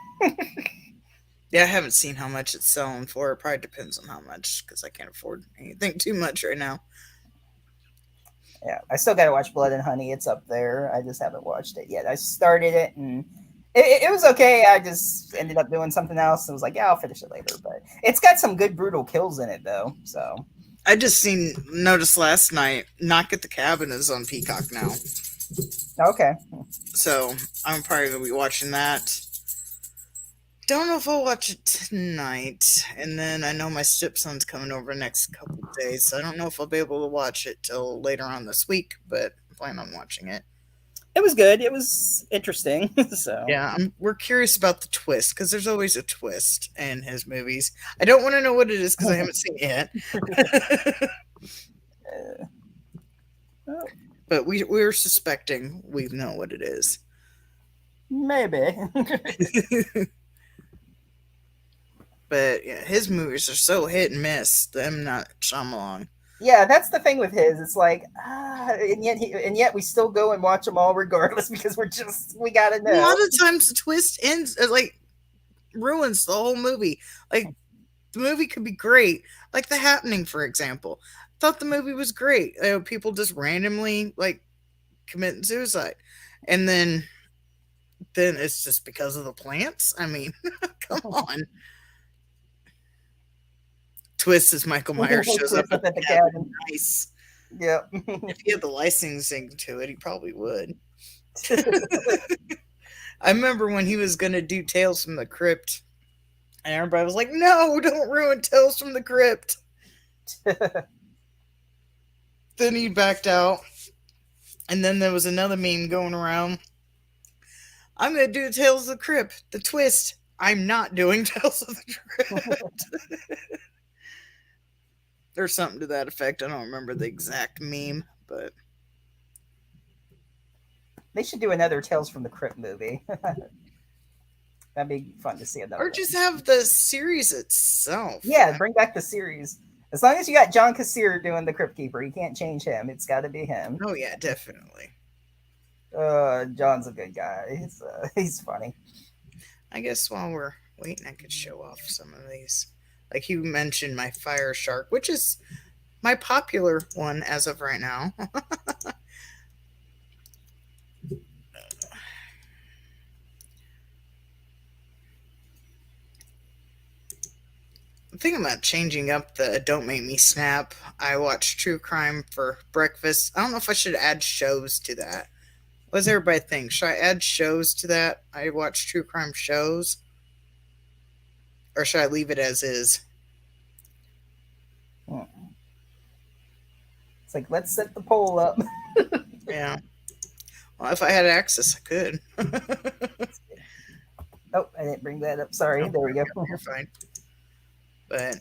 Yeah, I haven't seen how much it's selling for. It probably depends on how much, because I can't afford anything too much right now.
Yeah, I still got to watch Blood and Honey. It's up there. I just haven't watched it yet. I started it and it was okay. I just ended up doing something else and was like, yeah, I'll finish it later. But it's got some good brutal kills in it, though. So
I just noticed last night, Knock at the Cabin is on Peacock now.
Okay.
So I'm probably going to be watching that. Don't know if I'll watch it tonight. And then I know my stepson's coming over the next couple of days. So I don't know if I'll be able to watch it till later on this week, but I plan on watching it.
It was good. It was interesting. So
yeah, we're curious about the twist, because there's always a twist in his movies. I don't want to know what it is because I haven't seen it yet. But we're suspecting we know what it is.
Maybe.
But yeah, his movies are so hit and miss. Them not Shyamalan.
Yeah, that's the thing with his. It's like, and yet we still go and watch them all regardless because we gotta know.
A lot of times the twist ends like ruins the whole movie. Like the movie could be great, like The Happening, for example. Thought the movie was great. People just randomly like committing suicide, and then it's just because of the plants. I mean, come on. Twist as Michael Myers shows up at the cabin. Nice.
Yeah.
If he had the licensing to it, he probably would. I remember when he was going to do Tales from the Crypt, and everybody was like, no, don't ruin Tales from the Crypt. Then he backed out. And then there was another meme going around. I'm going to do Tales of the Crypt. The twist, I'm not doing Tales of the Crypt. Or something to that effect. I don't remember the exact meme, but
they should do another Tales from the Crypt movie. That'd be fun to see another.
Or just have the series itself.
Yeah, bring back the series. As long as you got John Kassir doing the Crypt Keeper, you can't change him. It's got to be him.
Oh yeah, definitely.
John's a good guy. He's funny.
I guess while we're waiting, I could show off some of these. Like you mentioned, my Fire Shark, which is my popular one as of right now. I'm thinking about changing up the Don't Make Me Snap. I watch true crime for breakfast. I don't know if I should add shows to that. What does everybody think? Should I add shows to that? I watch true crime shows. Or should I leave it as is?
It's like, let's set the poll up.
Yeah. Well, if I had access, I could.
Oh, I didn't bring that up. Sorry. There we go.
You're fine. But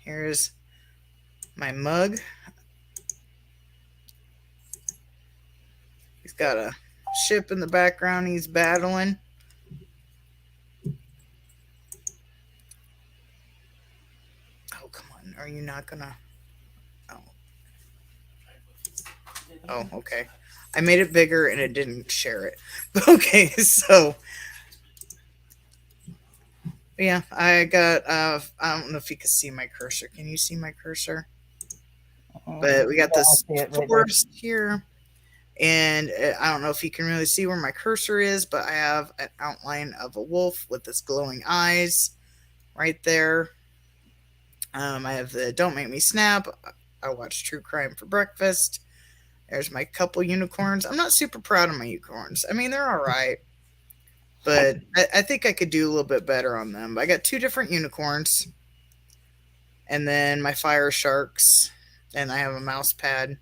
here's my mug. He's got a ship in the background he's battling. Oh, come on. Are you not gonna... Oh, okay. I made it bigger and it didn't share it. Okay, so yeah, I got I don't know if you can see my cursor. Can you see my cursor? But we got this forest here, and I don't know if you can really see where my cursor is, but I have an outline of a wolf with its glowing eyes right there. I have the Don't Make Me Snap. I watch true crime for breakfast. There's my couple unicorns. I'm not super proud of my unicorns. I mean, they're all right. But I think I could do a little bit better on them. I got 2 different unicorns. And then my fire sharks. And I have a mouse pad.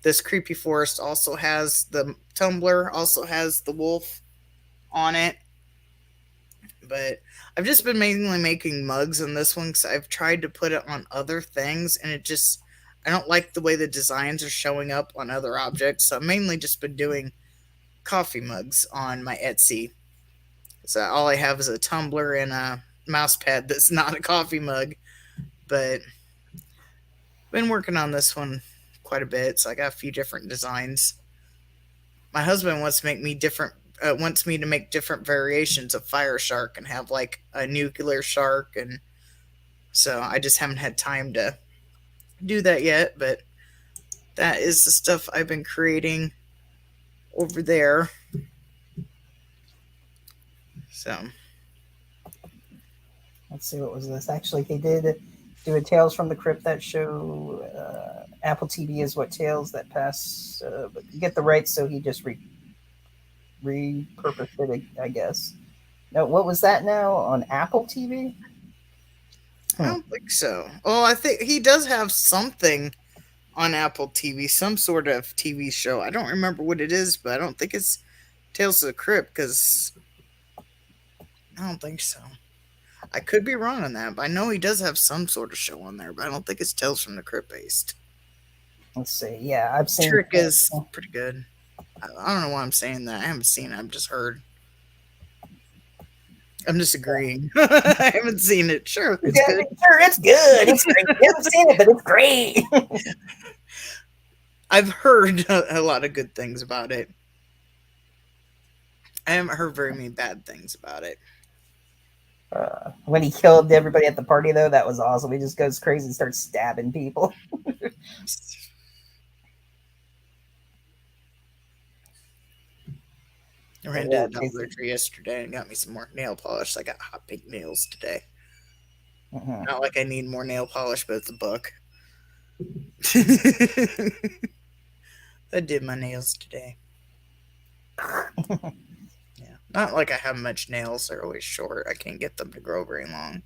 This creepy forest also has the tumbler. Also has the wolf on it. But I've just been mainly making mugs on this one because I've tried to put it on other things, and I don't like the way the designs are showing up on other objects. So I've mainly just been doing coffee mugs on my Etsy. So all I have is a tumbler and a mouse pad that's not a coffee mug. But been working on this one quite a bit, so I got a few different designs. My husband wants me to make different variations of Fire Shark and have like a nuclear shark, and so I just haven't had time to do that yet. But that is the stuff I've been creating over there. So
Let's see, what was this? Actually, they did do a Tales from the Crypt, that show. Apple TV is what Tales that pass, but get the rights, so he just repurposed it, I guess. No, what was that now on Apple TV?
I don't think so. Oh, I think he does have something on Apple TV, some sort of TV show. I don't remember what it is, but I don't think it's Tales of the Crypt, because I don't think so. I could be wrong on that, but I know he does have some sort of show on there, but I don't think it's Tales from the Crypt based.
Let's see. Yeah, I've seen
Trick is pretty good. I don't know why I'm saying that. I haven't seen it. I've just heard. I'm just agreeing. I haven't seen it. Sure, it's good.
Sure, it's good. It's great. I haven't seen it, but it's great.
I've heard a lot of good things about it. I haven't heard very many bad things about it.
When he killed everybody at the party, though, that was awesome. He just goes crazy and starts stabbing people.
I ran to Dollar Tree yesterday and got me some more nail polish. I got hot pink nails today.
Mm-hmm.
Not like I need more nail polish, but it's a book. I did my nails today. Yeah, not like I have much nails. They're always short. I can't get them to grow very long.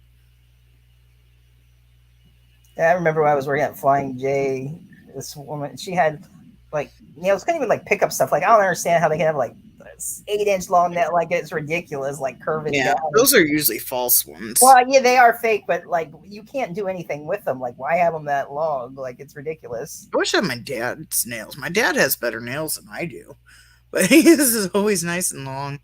Yeah, I remember when I was working at Flying J, this woman, she had like nails, couldn't even like pick up stuff. Like, I don't understand how they can have like 8-inch long nail. Like, it's ridiculous, like curving
Yeah,
down.
those are usually false ones.
Well, yeah, they are fake, but like you can't do anything with them. Like, why have them that long? Like, it's ridiculous.
I wish I had my dad's nails. My dad has better nails than I do, but his is always nice and long.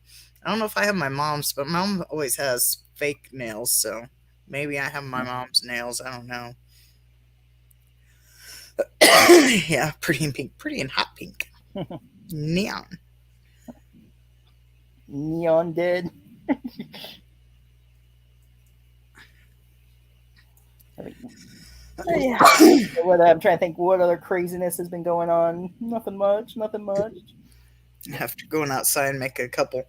I don't know if I have my mom's, but mom always has fake nails, so maybe I have my mom's nails. I don't know. Yeah, pretty and pink, pretty and hot pink. Neon.
Neon dead. Yeah. I'm trying to think what other craziness has been going on. Nothing much.
After going outside and make a couple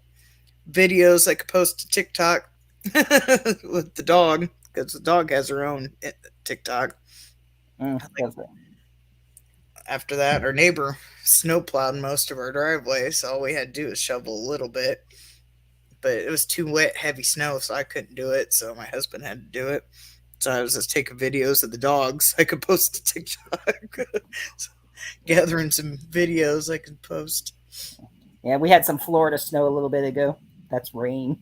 videos I could post to TikTok with the dog, because the dog has her own TikTok. After that, our neighbor snowplowed most of our driveway, so all we had to do was shovel a little bit. But it was too wet, heavy snow, so I couldn't do it, so my husband had to do it. So I was just taking videos of the dogs I could post to TikTok. So, gathering some videos I could post.
Yeah, we had some Florida snow a little bit ago. That's rain.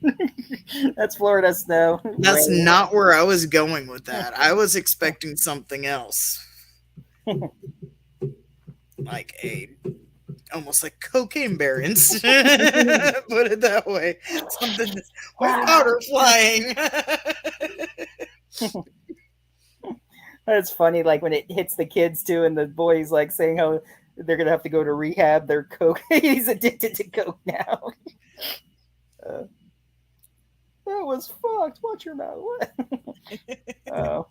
That's Florida snow.
That's
rain.
Not where I was going with that. I was expecting something else. Like almost like cocaine barons. Put it that way. Something with powder flying.
That's funny, like when it hits the kids too, and the boys like saying how they're gonna have to go to rehab. They're coke. He's addicted to coke now. That was fucked. Watch your mouth. Oh,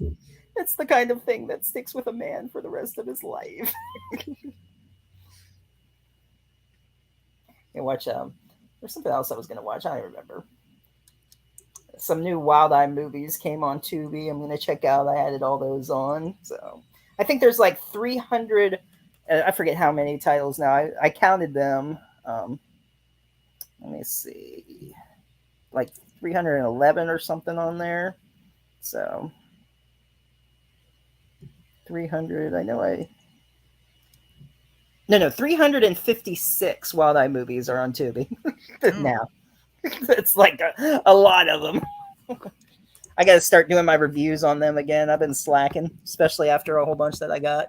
it's the kind of thing that sticks with a man for the rest of his life. You watch. There's something else I was gonna watch. I don't remember. Some new Wild Eye movies came on Tubi. I'm gonna check out. I added all those on. So I think there's like 300. I forget how many titles now. I counted them. Let me see, like 311 or something on there. So 300. I know. No, 356 Wild Eye movies are on Tubi now.
It's like a lot of them. I got to start doing my reviews on them again. I've been slacking, especially after a whole bunch that I got.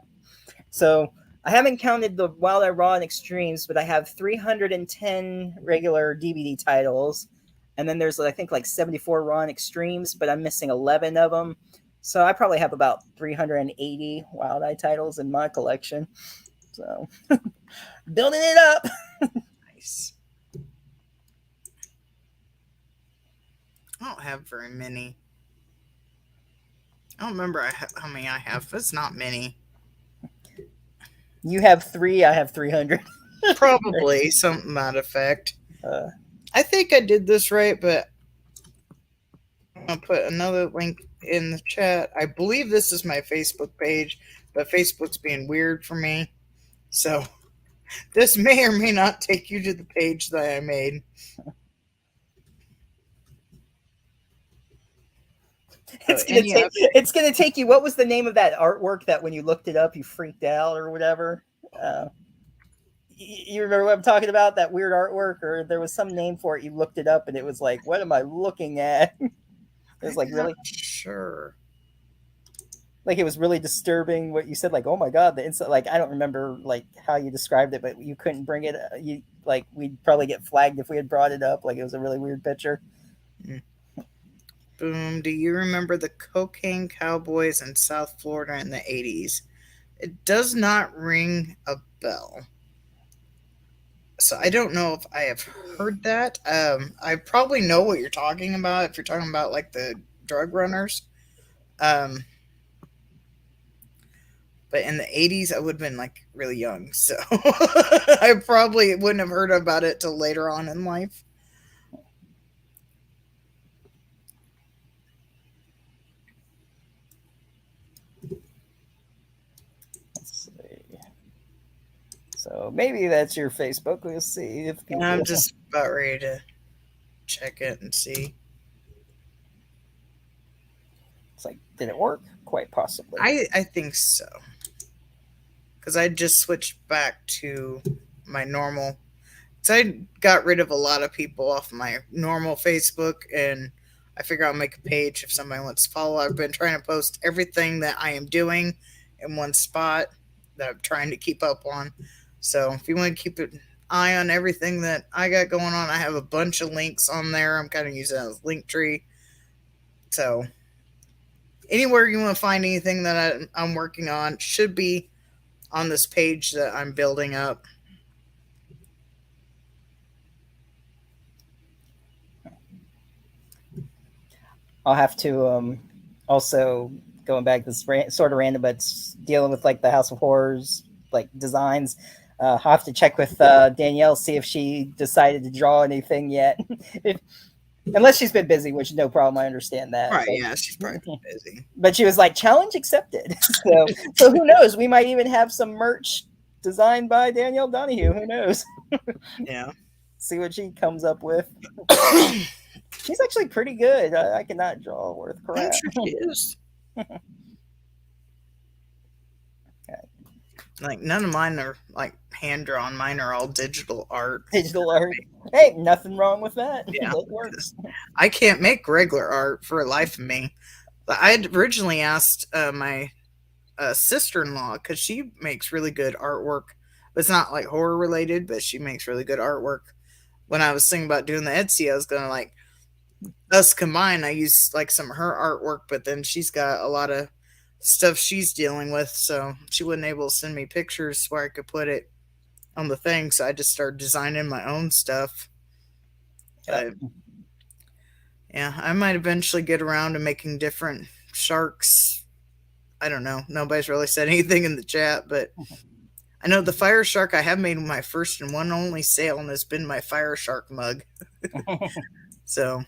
So I haven't counted the Wild Eye Raw and Extremes, but I have 310 regular DVD titles. And then there's, I think, like 74 Raw and Extremes, but I'm missing 11 of them. So I probably have about 380 Wild Eye titles in my collection. So building it up.
Nice. I don't have very many. I don't remember how many I have. It's not many.
You have 3, I have 300.
Probably something to that effect. I think I did this right, but I'll put another link in the chat. I believe this is my Facebook page, but Facebook's being weird for me. So this may or may not take you to the page that I made.
It's gonna take you. What was the name of that artwork that when you looked it up you freaked out or whatever? You remember what I'm talking about? That weird artwork, or there was some name for it. You looked it up and it was like, what am I looking at? It was like really
sure.
Like it was really disturbing what you said. Like, oh my god, the instant. Like I don't remember like how you described it, but you couldn't bring it. You like we'd probably get flagged if we had brought it up. Like it was a really weird picture.
Boom. Do you remember the Cocaine Cowboys in South Florida in the 80s? It does not ring a bell. So I don't know if I have heard that. I probably know what you're talking about if you're talking about like the drug runners. But in the 80s, I would have been like really young. So I probably wouldn't have heard about it till later on in life.
So maybe that's your Facebook. We'll see if people...
I'm just about ready to check it and see.
It's like, did it work? Quite possibly.
I think so. Because I just switched back to my normal. So I got rid of a lot of people off my normal Facebook, and I figure I'll make a page if somebody wants to follow. I've been trying to post everything that I am doing in one spot that I'm trying to keep up on. So if you want to keep an eye on everything that I got going on, I have a bunch of links on there. I'm kind of using it as a link tree. So anywhere you want to find anything that I'm working on should be on this page that I'm building up.
I'll have to also going back to this sort of random, but dealing with like the House of Horrors like designs. I'll have to check with Danielle, see if she decided to draw anything yet. Unless she's been busy, which no problem. I understand that.
Right,
but,
yeah, she's probably been busy.
But she was like, challenge accepted. So who knows? We might even have some merch designed by Danielle Donahue. Who knows?
Yeah.
See what she comes up with. She's actually pretty good. I cannot draw worth crap.
I'm sure she is. Like none of mine are like hand drawn. Mine are all digital art.
Digital art. Hey, nothing wrong with that.
Yeah,
it works.
I can't make regular art for the life of me. But I had originally asked my sister-in-law, because she makes really good artwork. It's not like horror related, but she makes really good artwork. When I was thinking about doing the Etsy, I was gonna like us combined. I used like some of her artwork, but then she's got a lot of stuff she's dealing with, so she wasn't able to send me pictures where I could put it on the thing, so I just started designing my own stuff. Yeah, I might eventually get around to making different sharks. I don't know. Nobody's really said anything in the chat, but I know the fire shark I have made my first and one only sale, and has been my fire shark mug. So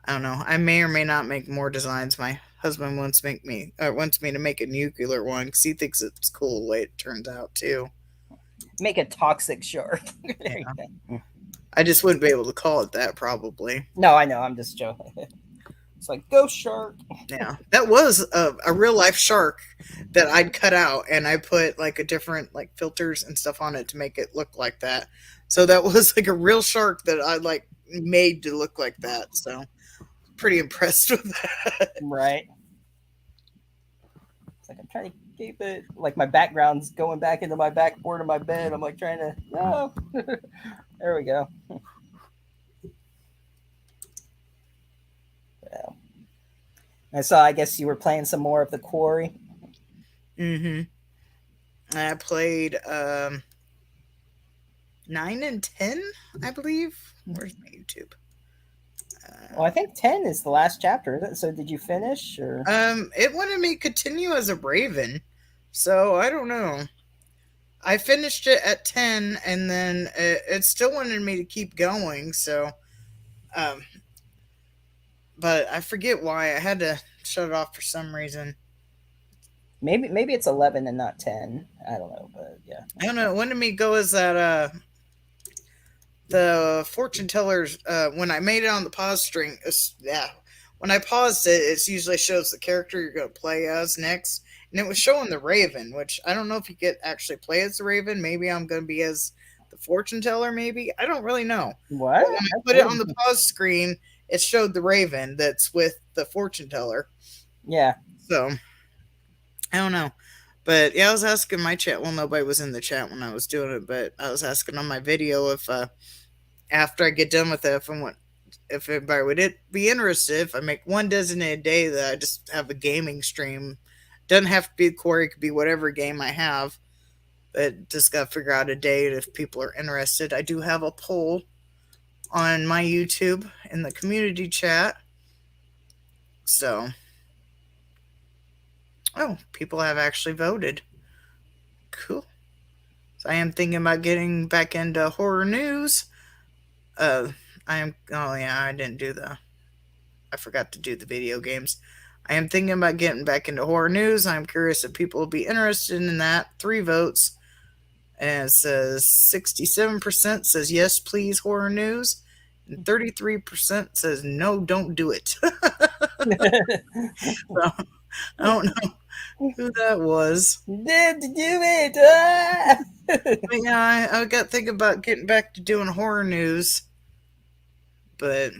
I don't know. I may or may not make more designs. My husband wants me to make a nuclear one because he thinks it's cool the way it turns out too.
Make a toxic shark.
Yeah. I just wouldn't be able to call it that probably.
No, I know. I'm just joking. It's like ghost shark.
Yeah, that was a real life shark that I'd cut out, and I put like a different like filters and stuff on it to make it look like that. So that was like a real shark that I like made to look like that. So pretty impressed with that.
Right. It's like I'm trying to keep it like my background's going back into my backboard of my bed. I'm like trying to no. There we go. Yeah. I saw. I guess you were playing some more of the Quarry.
I played 9 and 10, I believe. Where's my YouTube?
Well, I think 10 is the last chapter. So did you finish or?
It wanted me to continue as a Raven, so I don't know. I finished it at 10, and then it still wanted me to keep going. So, but I forget why I had to shut it off for some reason.
Maybe it's 11 and not 10. I don't know, but yeah.
I don't know. It wanted me to go as that the fortune tellers. When I made it on the pause string, when I paused it, it usually shows the character you're going to play as next. And it was showing the Raven, which I don't know if you get actually play as the Raven. Maybe I'm going to be as the fortune teller, maybe. I don't really know.
What?
But when I put it on the pause screen, it showed the Raven that's with the fortune teller.
Yeah.
So, I don't know. But yeah, I was asking my chat. Well, nobody was in the chat when I was doing it, but I was asking on my video if after I get done with it, if anybody would be interested if I make one designated day that I just have a gaming stream. Doesn't have to be Quarry, it could be whatever game I have. But just got to figure out a date if people are interested. I do have a poll on my YouTube in the community chat. So, people have actually voted. Cool. So I am thinking about getting back into horror news. I forgot to do the video games. I am thinking about getting back into horror news. I'm curious if people will be interested in that. 3 votes. And it says 67% says yes, please, horror news. And 33% says no, don't do it. So, I don't know who that was.
Did do it.
But yeah, I got to think about getting back to doing horror news. But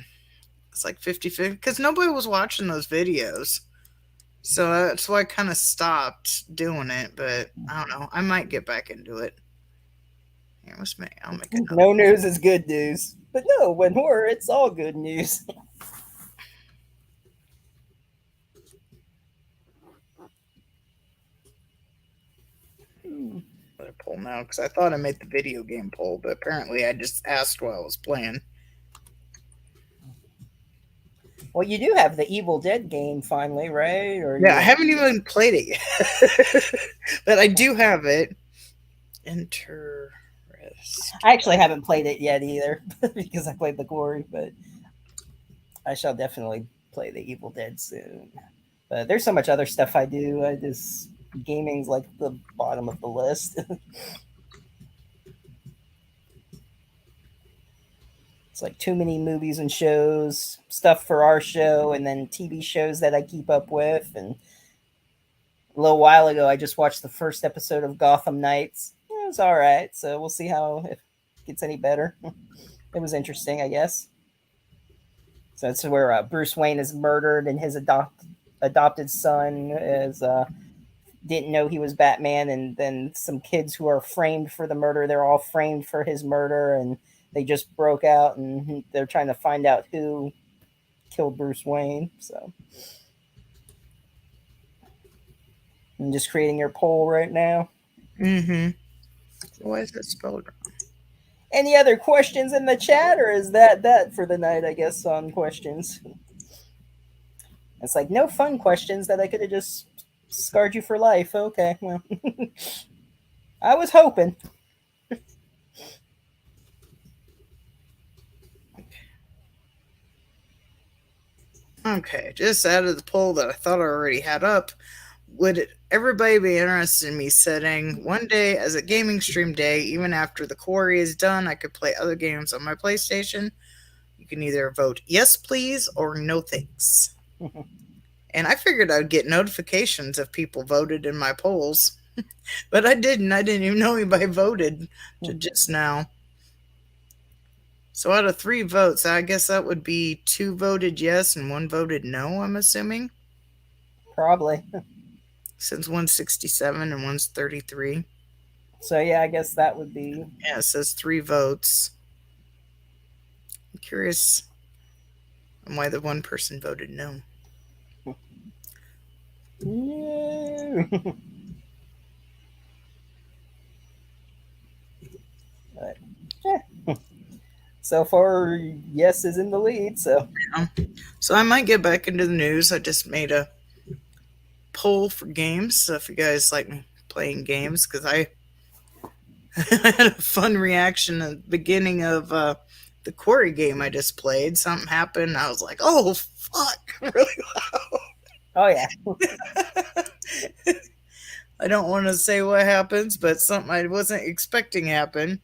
it's like 50-50 because nobody was watching those videos. So that's why I kind of stopped doing it. But I don't know. I might get back into it. Here, I'll make it.
No news is good news. But no, when horror, it's all good news.
Let it pull now because I thought I made the video game poll, but apparently I just asked while I was playing.
Well, you do have the Evil Dead game finally, right? Or
yeah, I haven't even played it yet, but I do have it. Interest.
I actually haven't played it yet either because I played the Quarry, but I shall definitely play the Evil Dead soon. But there's so much other stuff I do. Gaming's like the bottom of the list. It's like too many movies and shows, stuff for our show, and then TV shows that I keep up with. And a little while ago, I just watched the first episode of Gotham Knights. It was all right, so we'll see how if it gets any better. It was interesting, I guess. So that's where Bruce Wayne is murdered, and his adopted son didn't know he was Batman, and then some kids who are framed for the murder, they're all framed for his murder, and they just broke out, and they're trying to find out who killed Bruce Wayne. So I'm just creating your poll right now.
Mm-hmm. Why is it spelled wrong?
Any other questions in the chat, or is that for the night, I guess, on questions? It's like no fun questions that I could have just scarred you for life. Okay, well, I was hoping.
Okay, just out of the poll that I thought I already had up, would everybody be interested in me setting one day as a gaming stream day, even after the Quarry is done? I could play other games on my PlayStation. You can either vote yes, please, or no, thanks. And I figured I'd get notifications if people voted in my polls, but I didn't. I didn't even know anybody voted to just now. So out of 3 votes, I guess that would be 2 voted yes and 1 voted no, I'm assuming.
Probably.
Since one's 67 and one's 33.
So yeah, I guess that would be.
Yeah, it says 3 votes. I'm curious on why the one person voted no.
No. But, so far, yes is in the lead. So
So I might get back into the news. I just made a poll for games. So if you guys like playing games, because I had a fun reaction at the beginning of the Quarry game I just played. Something happened. I was like, oh, fuck. Really loud.
oh yeah,
I don't want to say what happens, but something I wasn't expecting happen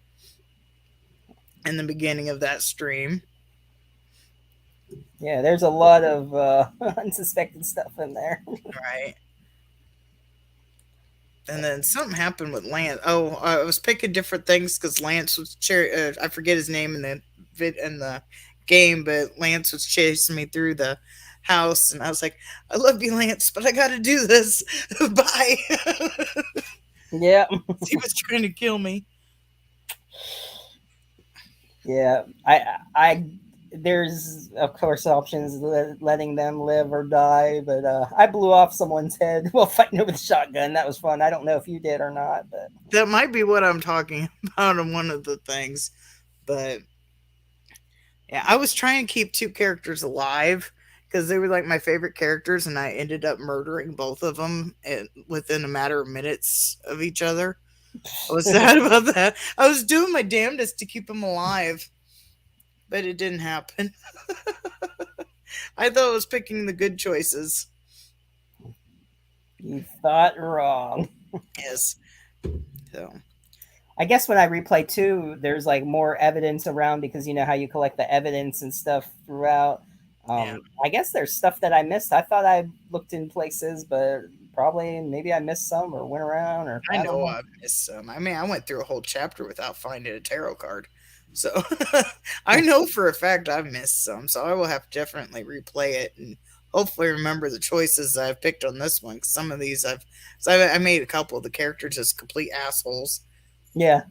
in the beginning of that stream.
yeah. There's a lot of unsuspected stuff in there.
Right. And then something happened with Lance. Oh, I was picking different things because Lance was I forget his name in the game, but Lance was chasing me through the house, and I was like, "I love you, Lance, but I got to do this. Bye."
Yeah,
He was trying to kill me.
yeah. I. There's of course options letting them live or die, but I blew off someone's head while fighting over the shotgun. That was fun. I don't know if you did or not, but
That might be what I'm talking about on one of the things, but yeah, I was trying to keep 2 characters alive because they were like my favorite characters, and I ended up murdering both of them within a matter of minutes of each other. I was sad about that. I was doing my damnedest to keep them alive, but it didn't happen. I thought I was picking the good choices.
you thought wrong.
Yes. So
I guess when I replay too, there's like more evidence around because you know how you collect the evidence and stuff throughout.
Yeah.
I guess there's stuff that I missed. I thought I looked in places, but probably maybe I missed some or went around or
I
don't
know I missed some. I mean, I went through a whole chapter without finding a tarot card. So I know for a fact I've missed some. So I will have to definitely replay it and hopefully remember the choices I've picked on this one. 'Cause some of these I made a couple of the characters as complete assholes.
Yeah.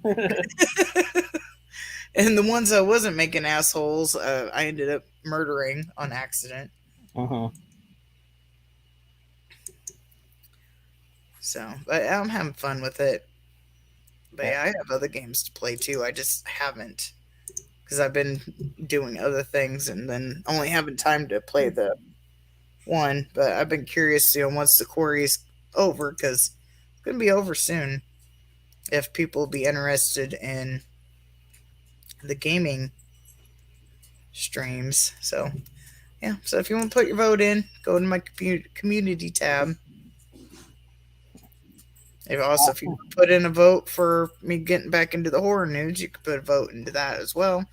And the ones I wasn't making assholes, I ended up murdering on accident. So, but I'm having fun with it. But yeah, I have other games to play too. I just haven't because I've been doing other things and then only having time to play the one. But I've been curious, once the quarry's over, because it's going to be over soon, if people will be interested in the gaming streams. So, yeah. So if you want to put your vote in, go to my community tab. If you put in a vote for me getting back into the horror news, you could put a vote into that as well.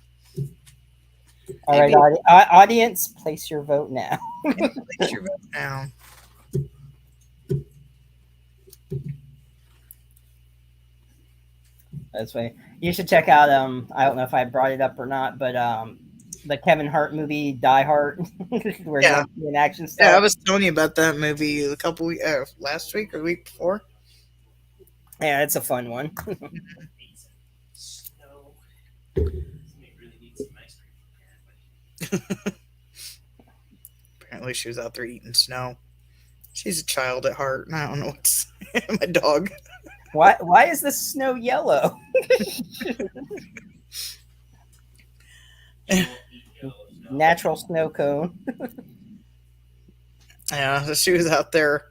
All right, audience, place your vote now.
Place your vote now.
That's funny. You should check out. I don't know if I brought it up or not, but the Kevin Hart movie Die Hard, where
Yeah.
he's an action star.
Yeah, I was telling you about that movie a couple weeks last week or the week before.
Yeah, it's a fun one.
Apparently, she was out there eating snow. She's a child at heart, and I don't know what's my dog.
Why is the snow yellow? Natural snow cone.
Yeah, so she was out there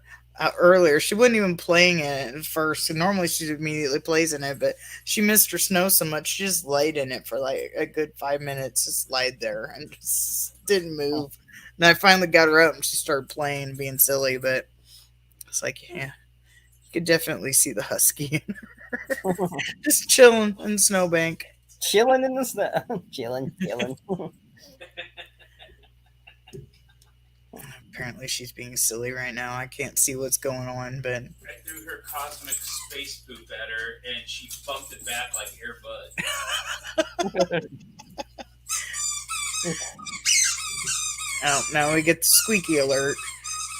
earlier. She wasn't even playing it at first. Normally, she immediately plays in it, but she missed her snow so much, she just laid in it for like a good 5 minutes, just laid there and just didn't move. And I finally got her up, and she started playing, being silly, but it's like, yeah, you could definitely see the husky in her. Just chilling in the snowbank.
Chilling in the snow. Chilling.
Apparently, she's being silly right now. I can't see what's going on, but
I threw her cosmic space poop at her, and she bumped it back like Air Bud.
Oh, now we get the squeaky alert.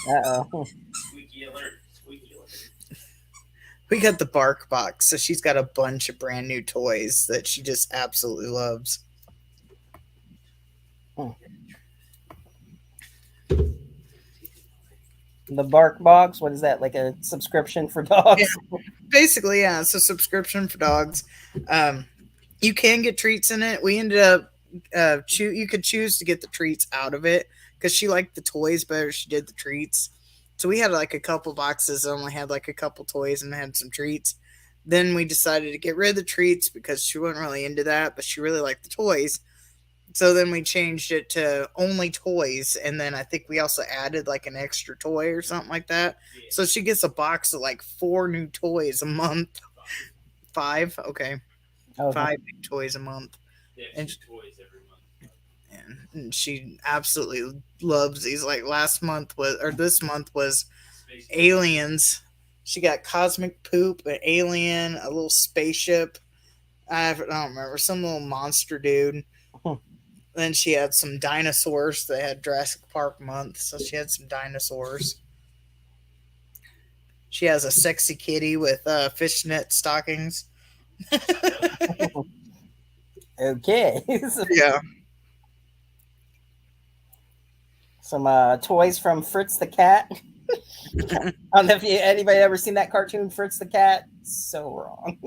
Uh-oh.
Squeaky alert. Squeaky alert.
We got the bark box, so she's got a bunch of brand new toys that she just absolutely loves.
The Bark Box, what is that? Like a subscription for dogs?
Basically, yeah, it's a subscription for dogs. You can get treats in it. We ended up you could choose to get the treats out of it because she liked the toys better. She did the treats, so we had like a couple boxes that only had like a couple toys and had some treats. Then we decided to get rid of the treats because she wasn't really into that, but she really liked the toys. So then we changed it to only toys, and then I think we also added like an extra toy or something like that.
Yeah.
So she gets a box of like 4 new toys a month. 5, okay,
Okay.
5 new toys a month,
They have
And-
two toys every month.
and she absolutely loves these. Like this month was
Space
aliens. She got cosmic poop, an alien, a little spaceship. I don't remember, some little monster dude. Then she had some dinosaurs. They had Jurassic Park month, so she had some dinosaurs. She has a sexy kitty with fishnet stockings.
Okay. So,
Yeah.
some toys from Fritz the Cat. I don't know if anybody ever seen that cartoon, Fritz the Cat. So wrong.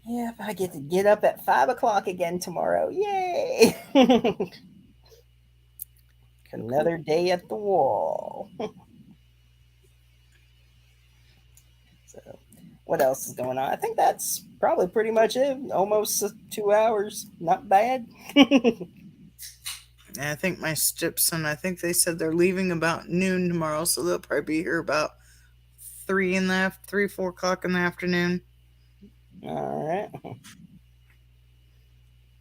Yep, I get to get up at 5 o'clock again tomorrow. Yay! Another day at the wall. So, what else is going on? I think that's probably pretty much it. Almost 2 hours. Not bad.
And I think my stepson, I think they said they're leaving about noon tomorrow, so they'll probably be here about 4 o'clock in the afternoon.
All right.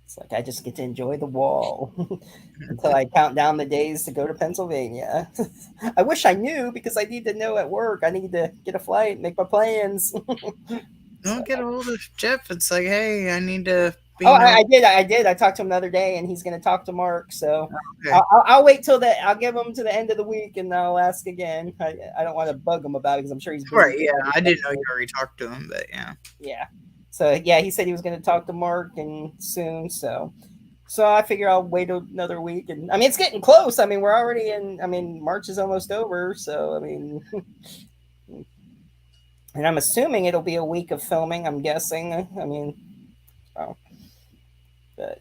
It's like I just get to enjoy the wall until I count down the days to go to Pennsylvania. I wish I knew because I need to know at work. I need to get a flight, make my plans.
Don't get a hold of Jeff. It's like, hey, I need to be.
Oh, I did. I did. I talked to him the other day, and he's going to talk to Mark. So
Okay.
I'll wait till I'll give him to the end of the week, and I'll ask again. I don't want to bug him about it because I'm sure he's busy.
Right, yeah. I didn't know you already talked to him, but yeah.
Yeah. So yeah, he said he was going to talk to Mark and soon. So I figure I'll wait another week. And I mean, it's getting close. I mean, we're already in. I mean, March is almost over. So I mean, and I'm assuming it'll be a week of filming. I'm guessing. I mean, well, but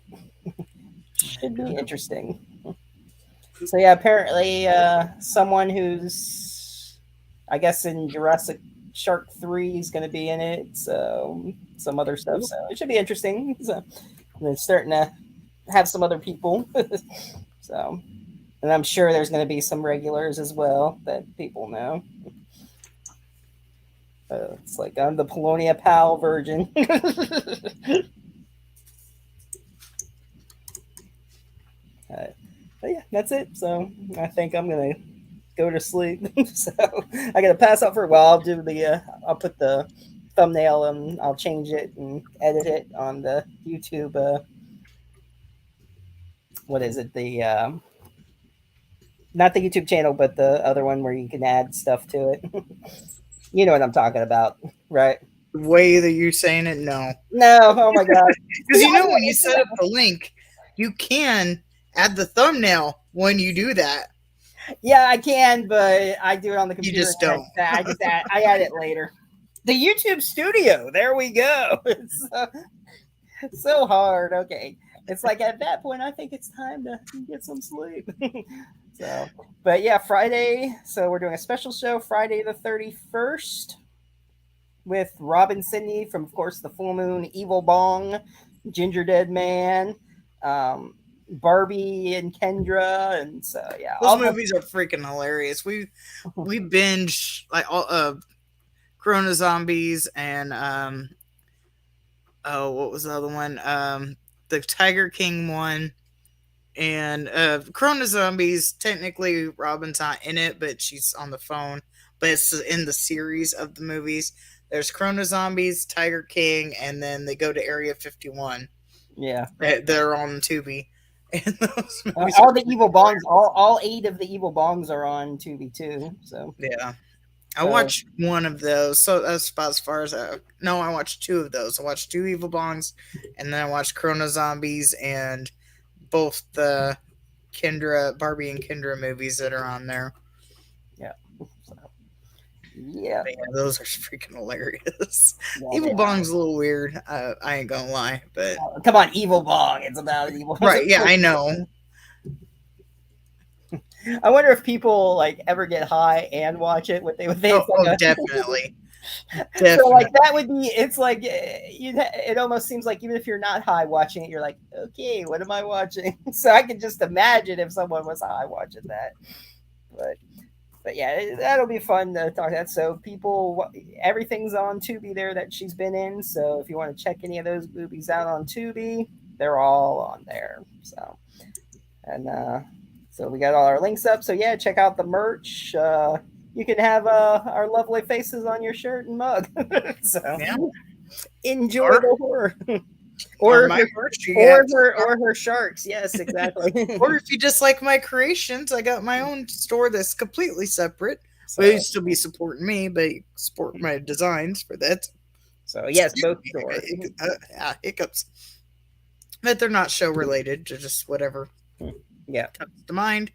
should be interesting. So yeah, apparently someone who's, I guess, in Jurassic Shark 3 is going to be in it. So some other stuff. So it should be interesting. So they're starting to have some other people. So, and I'm sure there's going to be some regulars as well that people know. It's like I'm the Polonia Pal virgin. But yeah, that's it. So I think I'm gonna go to sleep. So I gotta pass out for a while. I'll do the I'll put the thumbnail and I'll change it and edit it on the YouTube. What is it? The not the YouTube channel, but the other one where you can add stuff to it. You know what I'm talking about, right?
The way that you're saying it, no.
No, oh my god.
Because you know when you set up the link, you can add the thumbnail when you do that.
Yeah, I can, but I do it on the computer.
just don't.
I add it later. The YouTube Studio. There we go. It's so hard. Okay, it's like at that point, I think it's time to get some sleep. So, but yeah, Friday. So we're doing a special show Friday the 31st with Robin Sydney from, of course, the Full Moon, Evil Bong, Ginger Dead Man. Barbie and Kendra, and so yeah,
Those movies are freaking hilarious. We binge like all Corona Zombies and what was the other one? The Tiger King one. And Corona Zombies, technically Robin's not in it, but she's on the phone. but it's in the series of the movies. There's Chrono Zombies, Tiger King, and then they go to Area 51.
Yeah.
They're on Tubi. And those movies
All
are
the evil bongs, all 8 of the evil bongs are on Tubi too. So
yeah. I
So-
watched one of those, so that's about as far as I watched 2 of those. I watched 2 Evil Bongs, and then I watched Chrono Zombies and both the Barbie and Kendra movies that are on there.
yeah.
But yeah, those are freaking hilarious.
Yeah,
Evil
they are.
Bong's a little weird. I ain't gonna lie, but
Come on, evil bong. It's about an evil.
right, yeah, I know.
I wonder if people like ever get high and watch it. What they would think.
Oh, definitely.
So
Definitely.
like that would be. It's like it almost seems like even if you're not high watching it, you're like, okay, what am I watching? So I can just imagine if someone was high watching that. But yeah, that'll be fun to talk that. So people, everything's on Tubi there that she's been in. So if you want to check any of those movies out on Tubi, they're all on there. So so we got all our links up. So yeah, check out the merch. You can have our lovely faces on your shirt and mug. So
Yeah.
enjoy
Or-
the horror.
Or
or
my merch, you
or
have-
her sharks. Yes, exactly.
or if you just like my creations, I got my own store that's completely separate.
So,
But you still be supporting me, but you support my designs for that.
so yes, both
I got
stores.
hiccups. But they're not show related, they're just whatever
Yeah.
comes to mind.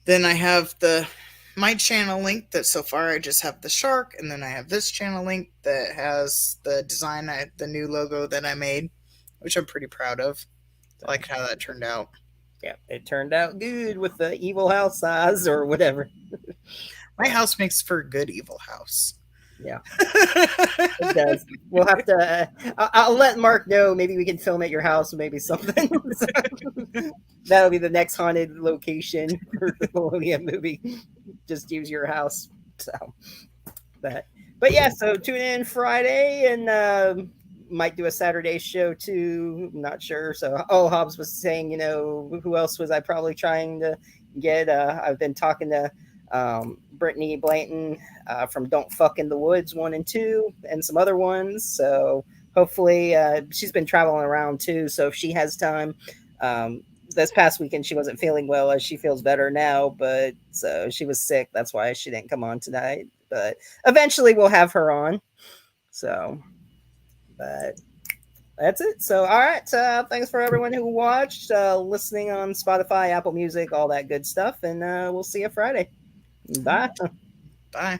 Then I have my channel link that so far I just have the shark, and then I have this channel link that has the design, the new logo that I made, which I'm pretty proud of. I like how that turned out.
Yeah, it turned out good with the evil house size or whatever.
My house makes for a good evil house.
Yeah. It does. We'll have to. I'll let Mark know. Maybe we can film at your house, or maybe something. That'll be the next haunted location for the Melonia movie. Just use your house. So, but yeah. So tune in Friday, and might do a Saturday show too. I'm not sure. So Hobbs was saying, who else was I probably trying to get? I've been talking to Brittany Blanton from Don't Fuck in the Woods 1 and 2 and some other ones. So hopefully she's been traveling around too. So if she has time, this past weekend she wasn't feeling well, as she feels better now, but so she was sick. That's why she didn't come on tonight. But eventually we'll have her on. So, but that's it. So, all right. Thanks for everyone who watched, listening on Spotify, Apple Music, all that good stuff. And we'll see you Friday. Bye.
Bye.